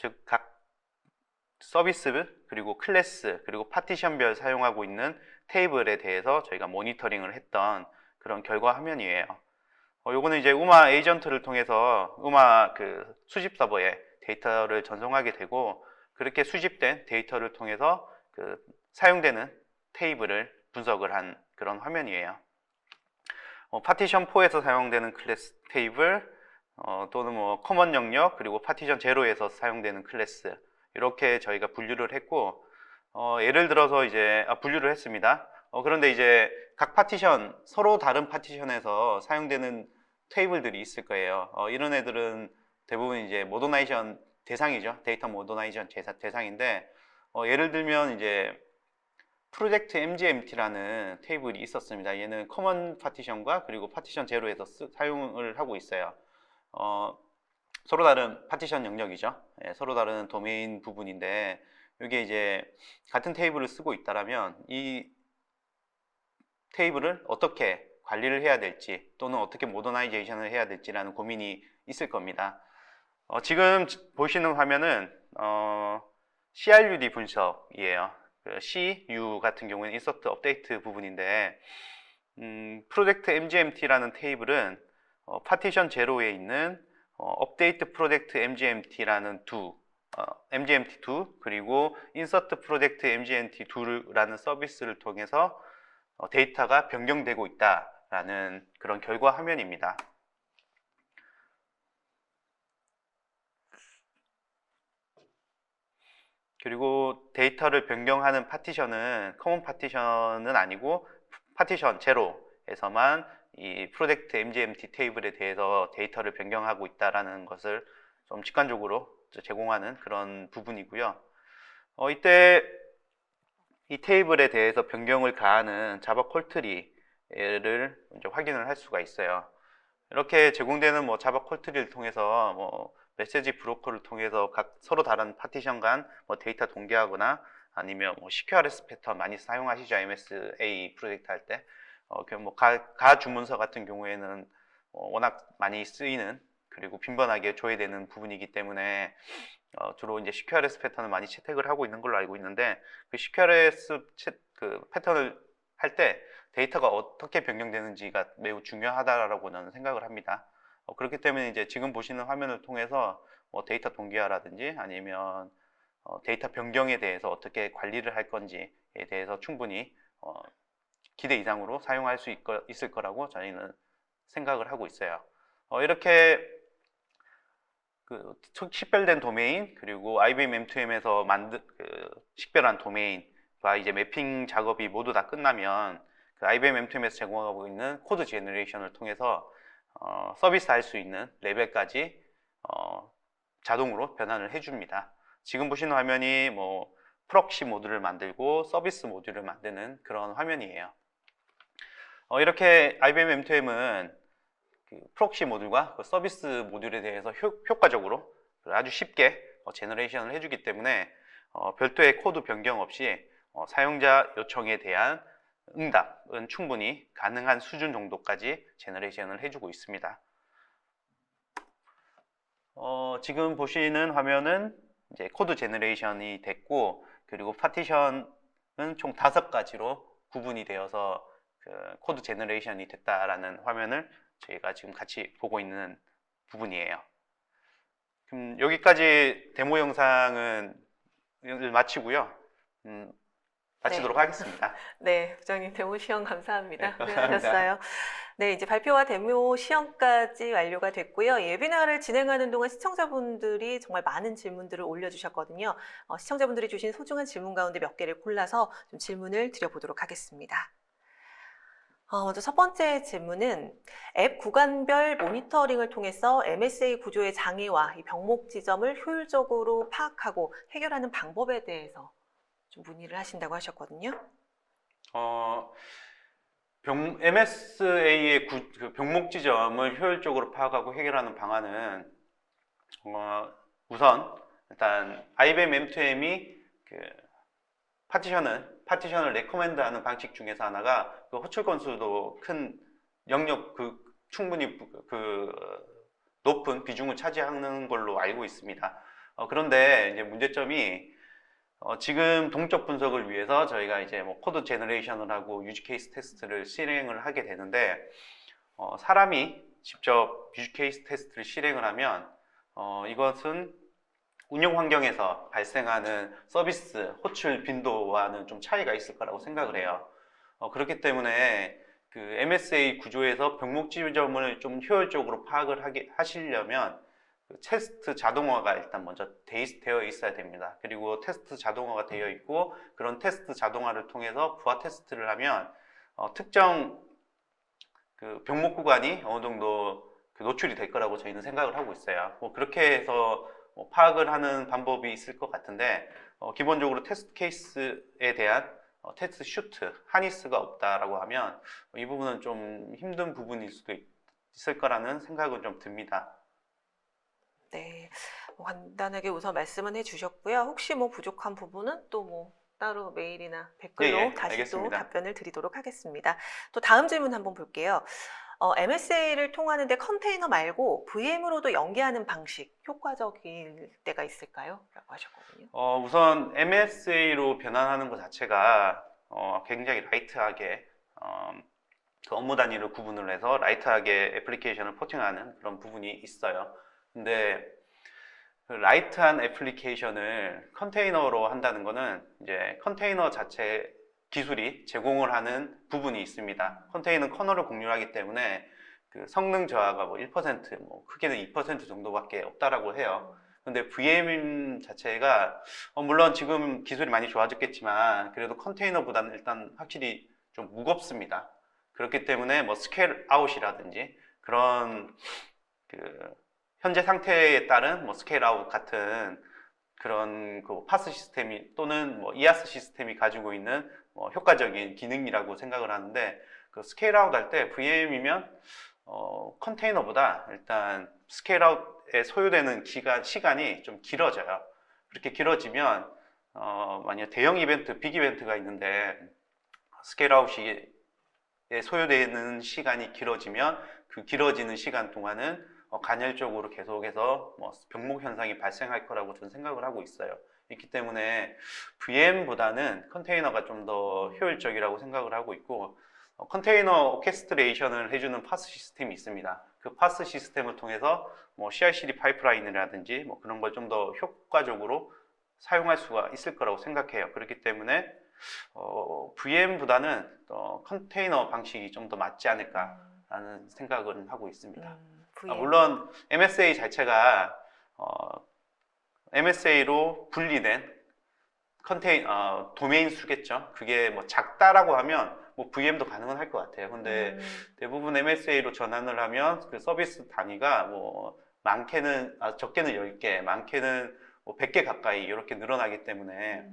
서비스 그리고 클래스 그리고 파티션별 사용하고 있는 테이블에 대해서 저희가 모니터링을 했던 그런 결과 화면이에요. 요거는 이제 우마 에이전트를 통해서 우마 그 수집 서버에 데이터를 전송하게 되고, 그렇게 수집된 데이터를 통해서 그 사용되는 테이블을 분석을 한 그런 화면이에요. 파티션 4에서 사용되는 클래스 테이블, 또는 뭐 커먼 영역, 그리고 파티션 제로에서 사용되는 클래스, 이렇게 저희가 분류를 했고, 예를 들어서 이제 분류를 했습니다. 그런데 이제 각 파티션, 서로 다른 파티션에서 사용되는 테이블들이 있을 거예요. 이런 애들은 대부분 이제 모더나이션 대상이죠. 데이터 모더나이션 대상인데, 예를 들면 이제 프로젝트 MGMT라는 테이블이 있었습니다. 얘는 커먼 파티션과 그리고 파티션 제로에서 사용을 하고 있어요. 서로 다른 파티션 영역이죠. 예, 서로 다른 도메인 부분인데, 이게 이제 같은 테이블을 쓰고 있다라면 이 테이블을 어떻게 관리를 해야 될지, 또는 어떻게 모더나이제이션을 해야 될지라는 고민이 있을 겁니다. 지금 보시는 화면은 CRUD 분석이에요. CU 같은 경우에는 인서트 업데이트 부분인데, 프로젝트 MGMT라는 테이블은 파티션 제로에 있는 업데이트 프로젝트 MGMT라는 MGMT2 그리고 인서트 프로젝트 MGMT2라는 서비스를 통해서 데이터가 변경되고 있다라는 그런 결과 화면입니다. 그리고 데이터를 변경하는 파티션은 커먼 파티션은 아니고 파티션 제로에서만 이 프로젝트 MGMT 테이블에 대해서 데이터를 변경하고 있다라는 것을 좀 직관적으로 제공하는 그런 부분이고요. 이때 이 테이블에 대해서 변경을 가하는 자바 콜트리를 이제 확인을 할 수가 있어요. 이렇게 제공되는 뭐 자바 콜트리를 통해서 뭐 메시지 브로커를 통해서 각 서로 다른 파티션 간 뭐 데이터 동기하거나, 아니면 뭐 CQRS 패턴 많이 사용하시죠. MSA 프로젝트 할 때. 뭐 가 주문서 같은 경우에는 워낙 많이 쓰이는, 그리고 빈번하게 조회되는 부분이기 때문에 주로 이제 CQRS 패턴을 많이 채택을 하고 있는 걸로 알고 있는데, 그 CQRS 그 패턴을 할 때 데이터가 어떻게 변경되는지가 매우 중요하다라고 저는 생각을 합니다. 그렇기 때문에 이제 지금 보시는 화면을 통해서 뭐 데이터 동기화라든지, 아니면 데이터 변경에 대해서 어떻게 관리를 할 건지에 대해서 충분히 기대 이상으로 사용할 수 있을 거라고 저희는 생각을 하고 있어요. 이렇게 그 식별된 도메인, 그리고 IBM M2M에서 만든 식별한 도메인과 이제 매핑 작업이 모두 다 끝나면 그 IBM M2M에서 제공하고 있는 코드 제너레이션을 통해서 서비스 할 수 있는 레벨까지 자동으로 변환을 해줍니다. 지금 보시는 화면이 뭐 프록시 모듈을 만들고 서비스 모듈을 만드는 그런 화면이에요. 이렇게 IBM M2M은 그 프록시 모듈과 그 서비스 모듈에 대해서 효과적으로 아주 쉽게 제너레이션을 해주기 때문에 별도의 코드 변경 없이 사용자 요청에 대한 응답은 충분히 가능한 수준 정도까지 제너레이션을 해주고 있습니다. 지금 보시는 화면은 이제 코드 제너레이션이 됐고, 그리고 파티션은 총 5가지로 구분이 되어서 그 코드 제너레이션이 됐다라는 화면을 저희가 지금 같이 보고 있는 부분이에요. 그럼 여기까지 데모 영상은 마치고요. 마치도록 하겠습니다. 네, 부장님 데모 시험 감사합니다. 네, 고생하셨어요. 네, 이제 발표와 데모 시험까지 완료가 됐고요. 예비나를 진행하는 동안 시청자분들이 정말 많은 질문들을 올려주셨거든요. 시청자분들이 주신 소중한 질문 가운데 몇 개를 골라서 좀 질문을 드려보도록 하겠습니다. 먼저 첫 번째 질문은 앱 구간별 모니터링을 통해서 MSA 구조의 장애와 이 병목 지점을 효율적으로 파악하고 해결하는 방법에 대해서 좀 문의를 하신다고 하셨거든요. MSA의 그 병목 지점을 효율적으로 파악하고 해결하는 방안은 우선 일단 IBM M2M이 그 파티션을 레코멘드하는 방식 중에서 하나가 그 호출 건수도 큰 영역 충분히 높은 비중을 차지하는 걸로 알고 있습니다. 그런데 이제 문제점이 지금 동적 분석을 위해서 저희가 이제 뭐 코드 제너레이션을 하고 유즈 케이스 테스트를 실행을 하게 되는데, 사람이 직접 유즈 케이스 테스트를 실행을 하면 이것은 운영 환경에서 발생하는 서비스 호출 빈도와는 좀 차이가 있을 거라고 생각을 해요. 그렇기 때문에 그 MSA 구조에서 병목 지점을 좀 효율적으로 파악을 하시려면 그 테스트 자동화가 일단 먼저 되어 있어야 됩니다. 그리고 테스트 자동화가 되어 있고 그런 테스트 자동화를 통해서 부하 테스트를 하면 특정 그 병목 구간이 어느 정도 그 노출이 될 거라고 저희는 생각을 하고 있어요. 뭐 그렇게 해서 파악을 하는 방법이 있을 것 같은데 기본적으로 테스트 케이스에 대한 테스트 슈트, 하니스가 없다라고 하면 이 부분은 좀 힘든 부분일 수도 있을 거라는 생각은 좀 듭니다. 네, 뭐 간단하게 우선 말씀은 해주셨고요. 혹시 뭐 부족한 부분은 또 뭐 따로 메일이나 댓글로 예, 다시 또 알겠습니다. 답변을 드리도록 하겠습니다. 또 다음 질문 한번 볼게요. MSA를 통하는데 컨테이너 말고 VM으로도 연계하는 방식 효과적일 때가 있을까요? 라고 하셨거든요. 우선 MSA로 변환하는 것 자체가 굉장히 라이트하게 그 업무 단위를 구분을 해서 라이트하게 애플리케이션을 포팅하는 그런 부분이 있어요. 근데 그 라이트한 애플리케이션을 컨테이너로 한다는 거는 이제 컨테이너 자체 기술이 제공을 하는 부분이 있습니다. 컨테이너 커널을 공유하기 때문에 그 성능 저하가 뭐 1%, 뭐 크게는 2% 정도밖에 없다라고 해요. 근데 VM 자체가 물론 지금 기술이 많이 좋아졌겠지만 그래도 컨테이너보다는 일단 확실히 좀 무겁습니다. 그렇기 때문에 뭐 스케일 아웃이라든지 그런 그 현재 상태에 따른 뭐 스케일 아웃 같은 그런 그 파스 시스템이 또는 뭐 이아스 시스템이 가지고 있는 효과적인 기능이라고 생각을 하는데 그 스케일 아웃 할 때 VM이면 컨테이너보다 일단 스케일 아웃에 소요되는 시간이 좀 길어져요. 그렇게 길어지면 만약 대형 이벤트, 빅 이벤트가 있는데 스케일 아웃이 소요되는 시간이 길어지면 그 길어지는 시간 동안은 간헐적으로 계속해서 병목 현상이 발생할 거라고 저는 생각을 하고 있어요. 있기 때문에 VM보다는 컨테이너가 좀 더 효율적이라고 생각을 하고 있고 컨테이너 오케스트레이션을 해주는 파스 시스템이 있습니다. 그 파스 시스템을 통해서 CI/CD 파이프라인이라든지 그런 걸 좀 더 효과적으로 사용할 수가 있을 거라고 생각해요. 그렇기 때문에 VM보다는 컨테이너 방식이 좀 더 맞지 않을까라는 생각을 하고 있습니다. VM. 물론 MSA 자체가 MSA로 분리된 도메인 수겠죠. 그게 뭐 작다라고 하면 VM도 가능은 할 것 같아요. 근데 대부분 MSA로 전환을 하면 그 서비스 단위가 많게는 적게는 10개, 많게는 100개 가까이 이렇게 늘어나기 때문에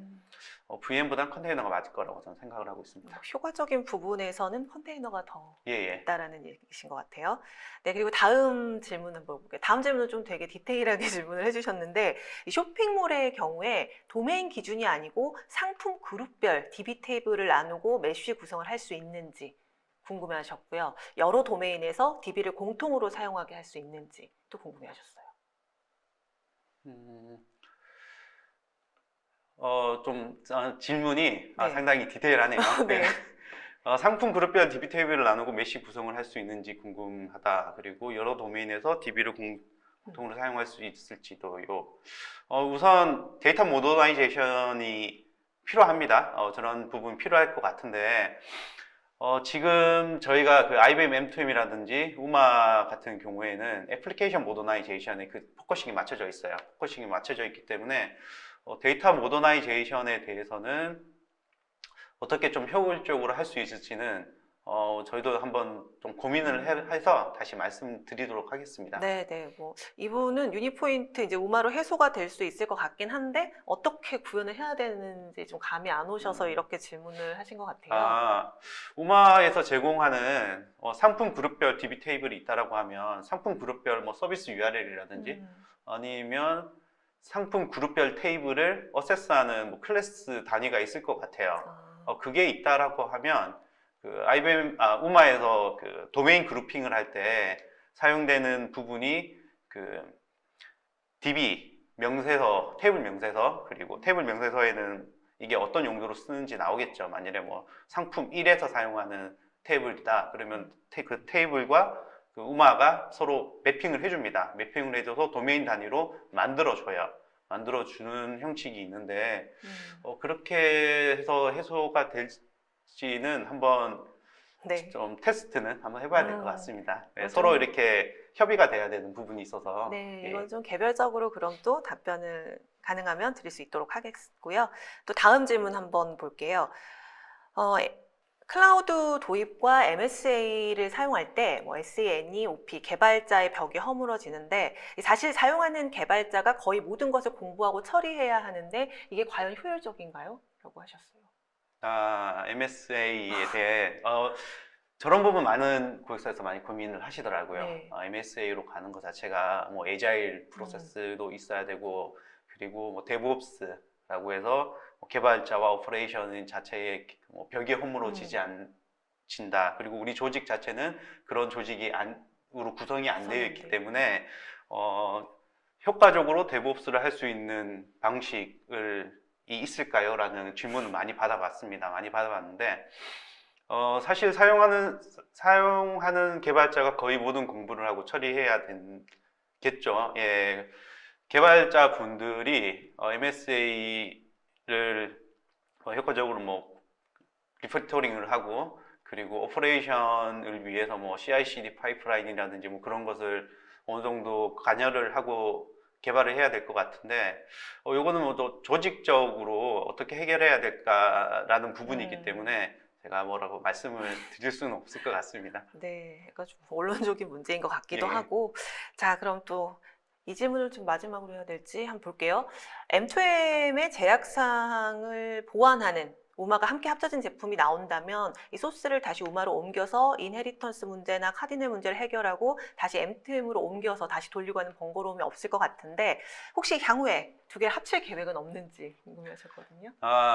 VM보다는 컨테이너가 맞을 거라고 저는 생각을 하고 있습니다. 효과적인 부분에서는 컨테이너가 더 예. 있다라는 얘기신 것 같아요. 네, 그리고 다음 질문 한번 볼게요. 다음 질문은 좀 되게 디테일하게 질문을 해주셨는데 이 쇼핑몰의 경우에 도메인 기준이 아니고 상품 그룹별 DB 테이블을 나누고 메쉬 구성을 할 수 있는지 궁금해하셨고요. 여러 도메인에서 DB를 공통으로 사용하게 할 수 있는지 또 궁금해하셨어요. 질문이 네. 상당히 디테일하네요. 네. 상품 그룹별 DB 테이블을 나누고 메쉬 구성을 할 수 있는지 궁금하다. 그리고 여러 도메인에서 DB를 공통으로 사용할 수 있을지도요. 우선 데이터 모더나이제이션이 필요합니다. 저런 부분 필요할 것 같은데 지금 저희가 그 IBM M2M이라든지 우마 같은 경우에는 애플리케이션 모더나이제이션에 그 포커싱이 맞춰져 있어요. 포커싱이 맞춰져 있기 때문에 데이터 모더나이제이션에 대해서는 어떻게 좀 효율적으로 할 수 있을지는 저희도 한번 좀 고민을 해서 다시 말씀드리도록 하겠습니다. 네. 이분은 유니포인트 이제 우마로 해소가 될 수 있을 것 같긴 한데 어떻게 구현을 해야 되는지 좀 감이 안 오셔서 이렇게 질문을 하신 것 같아요. 우마에서 제공하는 상품 그룹별 DB 테이블이 있다라고 하면 상품 그룹별 서비스 URL이라든지 아니면 상품 그룹별 테이블을 어세스하는 클래스 단위가 있을 것 같아요. 그게 있다라고 하면 그 IBM 우마에서 그 도메인 그룹핑을 할 때 사용되는 부분이 그 DB 명세서, 테이블 명세서, 그리고 테이블 명세서에는 이게 어떤 용도로 쓰는지 나오겠죠. 만약에 상품 1에서 사용하는 테이블이다. 그러면 그 테이블과 그 우마가 서로 매핑을 해줍니다. 매핑을 해줘서 도메인 단위로 만들어줘요. 만들어주는 형식이 있는데 그렇게 해서 해소가 될지는 한번 네. 좀 테스트는 한번 해봐야 될 것 같습니다. 네, 좀- 서로 이렇게 협의가 돼야 되는 부분이 있어서 네, 예. 이건 좀 개별적으로 그럼 또 답변을 가능하면 드릴 수 있도록 하겠고요. 또 다음 질문 한번 볼게요. 클라우드 도입과 MSA를 사용할 때 뭐 SAN이 OP 개발자의 벽이 허물어지는데 사실 사용하는 개발자가 거의 모든 것을 공부하고 처리해야 하는데 이게 과연 효율적인가요? 라고 하셨어요. MSA에 대해 저런 부분 많은 고객사에서 많이 고민을 하시더라고요. 네. MSA로 가는 것 자체가 뭐 에자일 프로세스도 있어야 되고 그리고 뭐 데브옵스라고 해서 뭐 개발자와 오퍼레이션 자체에 뭐 벽이 허물어지지 않친다. 그리고 우리 조직 자체는 그런 조직이 으로 구성이 안 되어 있기 때문에 효과적으로 데브옵스를 할 수 있는 방식이 있을까요? 라는 질문을 많이 받아봤습니다. 많이 받아봤는데 사실 사용하는 개발자가 거의 모든 공부를 하고 처리해야 되겠죠. 예. 개발자 분들이 MSA를 효과적으로 뭐 리퍼토링을 하고 그리고 오퍼레이션을 위해서 뭐 CI/CD 파이프라인이라든지 뭐 그런 것을 어느 정도 관여를 하고 개발을 해야 될 것 같은데 요거는 뭐 또 조직적으로 어떻게 해결해야 될까라는 부분이기 때문에 제가 뭐라고 말씀을 드릴 수는 없을 것 같습니다. 네, 이거 좀 원론적인 문제인 것 같기도 예. 하고. 자, 그럼 또 이 질문을 좀 마지막으로 해야 될지 한번 볼게요. M2M의 제약사항을 보완하는 우마가 함께 합쳐진 제품이 나온다면 이 소스를 다시 우마로 옮겨서 인헤리턴스 문제나 카디넬 문제를 해결하고 다시 M2M으로 옮겨서 다시 돌리고 하는 번거로움이 없을 것 같은데 혹시 향후에 두 개를 합칠 계획은 없는지 궁금해하셨거든요.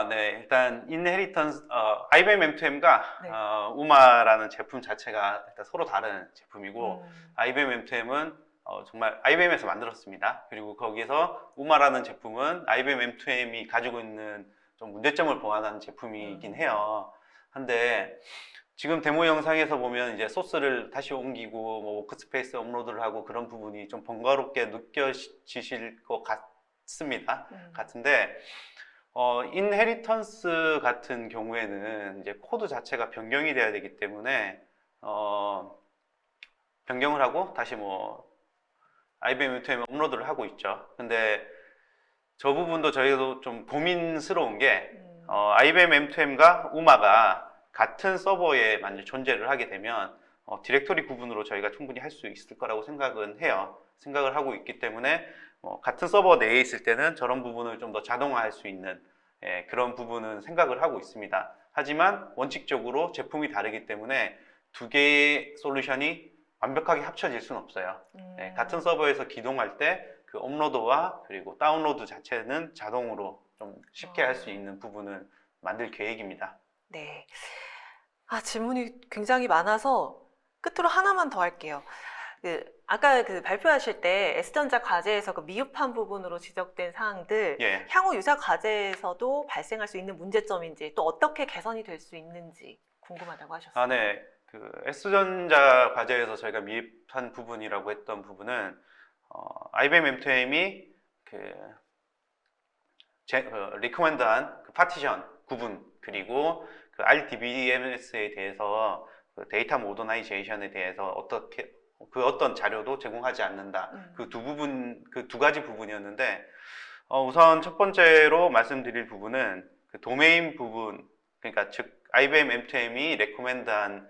네. 일단 인헤리턴스 IBM M2M과 네. 우마라는 제품 자체가 일단 서로 다른 제품이고 IBM M2M은 정말 IBM에서 만들었습니다. 그리고 거기에서 우마라는 제품은 IBM M2M이 가지고 있는 좀 문제점을 보완하는 제품이긴 해요. 한데 지금 데모 영상에서 보면 이제 소스를 다시 옮기고 뭐 워크스페이스 업로드를 하고 그런 부분이 좀 번거롭게 느껴지실 것 같습니다. 같은데 인헤리턴스 같은 경우에는 이제 코드 자체가 변경이 돼야 되기 때문에 변경을 하고 다시 뭐 IBM M2M 업로드를 하고 있죠. 근데 저 부분도 저희도 좀 고민스러운 게 IBM M2M과 우마가 같은 서버에 만약 존재를 하게 되면 디렉토리 구분으로 저희가 충분히 할 수 있을 거라고 생각은 해요. 생각을 하고 있기 때문에 같은 서버 내에 있을 때는 저런 부분을 좀 더 자동화할 수 있는 그런 부분은 생각을 하고 있습니다. 하지만 원칙적으로 제품이 다르기 때문에 두 개의 솔루션이 완벽하게 합쳐질 수는 없어요. 같은 서버에서 기동할 때 그 업로드와 그리고 다운로드 자체는 자동으로 좀 쉽게 할 수 있는 부분을 만들 계획입니다. 네. 질문이 굉장히 많아서 끝으로 하나만 더 할게요. 아까 발표하실 때 S전자 과제에서 그 미흡한 부분으로 지적된 사항들, 예. 향후 유사 과제에서도 발생할 수 있는 문제점인지 또 어떻게 개선이 될 수 있는지 궁금하다고 하셨어요. 네. S전자 과제에서 저희가 미흡한 부분이라고 했던 부분은 IBM M2M이 리커멘드한 파티션 구분 그리고 RDBMS에 대해서 데이터 모더나이제이션에 대해서 어떤 자료도 제공하지 않는다. 그 두 가지 부분이었는데 우선 첫 번째로 말씀드릴 부분은 도메인 부분, 그러니까 즉 IBM M2M이 레코멘드한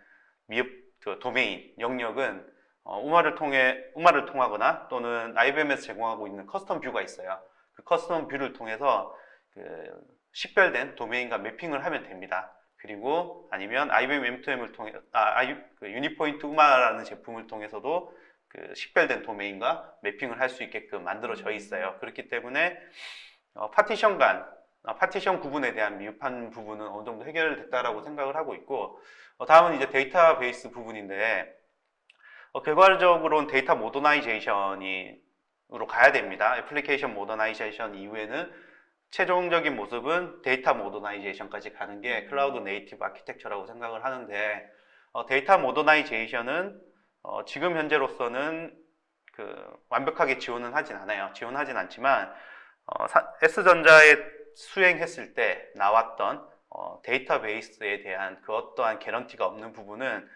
도메인 영역은 우마를 통하거나 또는 IBM에서 제공하고 있는 커스텀 뷰가 있어요. 그 커스텀 뷰를 통해서 식별된 도메인과 매핑을 하면 됩니다. 그리고 아니면 IBM M2M을 통해 유니포인트 우마라는 제품을 통해서도 식별된 도메인과 매핑을 할 수 있게끔 만들어져 있어요. 그렇기 때문에 파티션 구분에 대한 미흡한 부분은 어느 정도 해결됐다라고 생각을 하고 있고 다음은 이제 데이터베이스 부분인데 결과적으로는 데이터 모더나이제이션으로 가야 됩니다. 애플리케이션 모더나이제이션 이후에는 최종적인 모습은 데이터 모더나이제이션까지 가는 게 클라우드 네이티브 아키텍처라고 생각을 하는데 데이터 모더나이제이션은 지금 현재로서는 완벽하게 지원은 하진 않아요. 지원하진 않지만 S전자에 수행했을 때 나왔던 데이터베이스에 대한 그 어떠한 개런티가 없는 부분은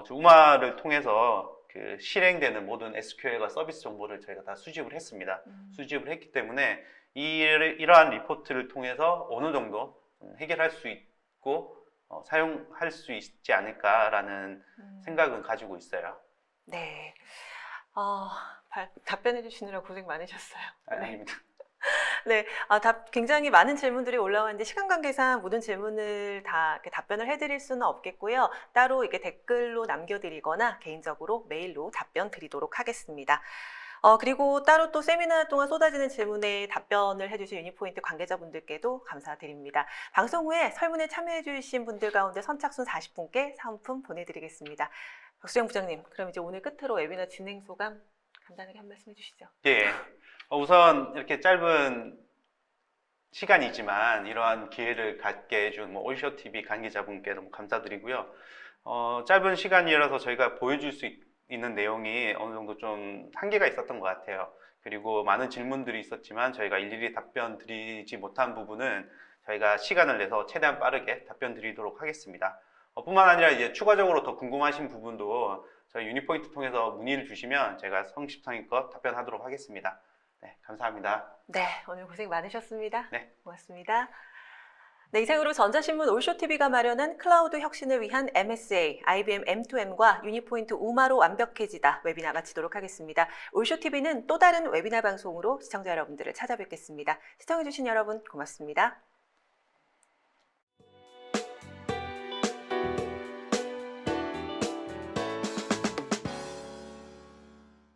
우마를 통해서 그 실행되는 모든 SQL과 서비스 정보를 저희가 다 수집을 했습니다. 수집을 했기 때문에 이러한 리포트를 통해서 어느 정도 해결할 수 있고 사용할 수 있지 않을까라는 생각은 가지고 있어요. 네. 답변해 주시느라 고생 많으셨어요. 네. 아닙니다. 네, 굉장히 많은 질문들이 올라왔는데 시간 관계상 모든 질문을 다 이렇게 답변을 해드릴 수는 없겠고요. 따로 이렇게 댓글로 남겨드리거나 개인적으로 메일로 답변 드리도록 하겠습니다. 그리고 따로 또 세미나 동안 쏟아지는 질문에 답변을 해주신 유니포인트 관계자분들께도 감사드립니다. 방송 후에 설문에 참여해주신 분들 가운데 선착순 40분께 사은품 보내드리겠습니다. 박수영 부장님, 그럼 이제 오늘 끝으로 웨비나 진행 소감 간단하게 한 말씀 해주시죠. 예. 우선 이렇게 짧은 시간이지만 이러한 기회를 갖게 해준 올쇼TV 관계자분께 너무 감사드리고요. 짧은 시간이라서 저희가 보여줄 수 있는 내용이 어느 정도 좀 한계가 있었던 것 같아요. 그리고 많은 질문들이 있었지만 저희가 일일이 답변 드리지 못한 부분은 저희가 시간을 내서 최대한 빠르게 답변 드리도록 하겠습니다. 뿐만 아니라 이제 추가적으로 더 궁금하신 부분도 저희 유니포인트 통해서 문의를 주시면 제가 성심성의껏 답변하도록 하겠습니다. 네, 감사합니다. 네, 오늘 고생 많으셨습니다. 네. 고맙습니다. 네, 이상으로 전자신문 올쇼TV가 마련한 클라우드 혁신을 위한 MSA, IBM M2M과 유니포인트 우마로 완벽해지다 웨비나 마치도록 하겠습니다. 올쇼TV는 또 다른 웨비나 방송으로 시청자 여러분들을 찾아뵙겠습니다. 시청해주신 여러분 고맙습니다.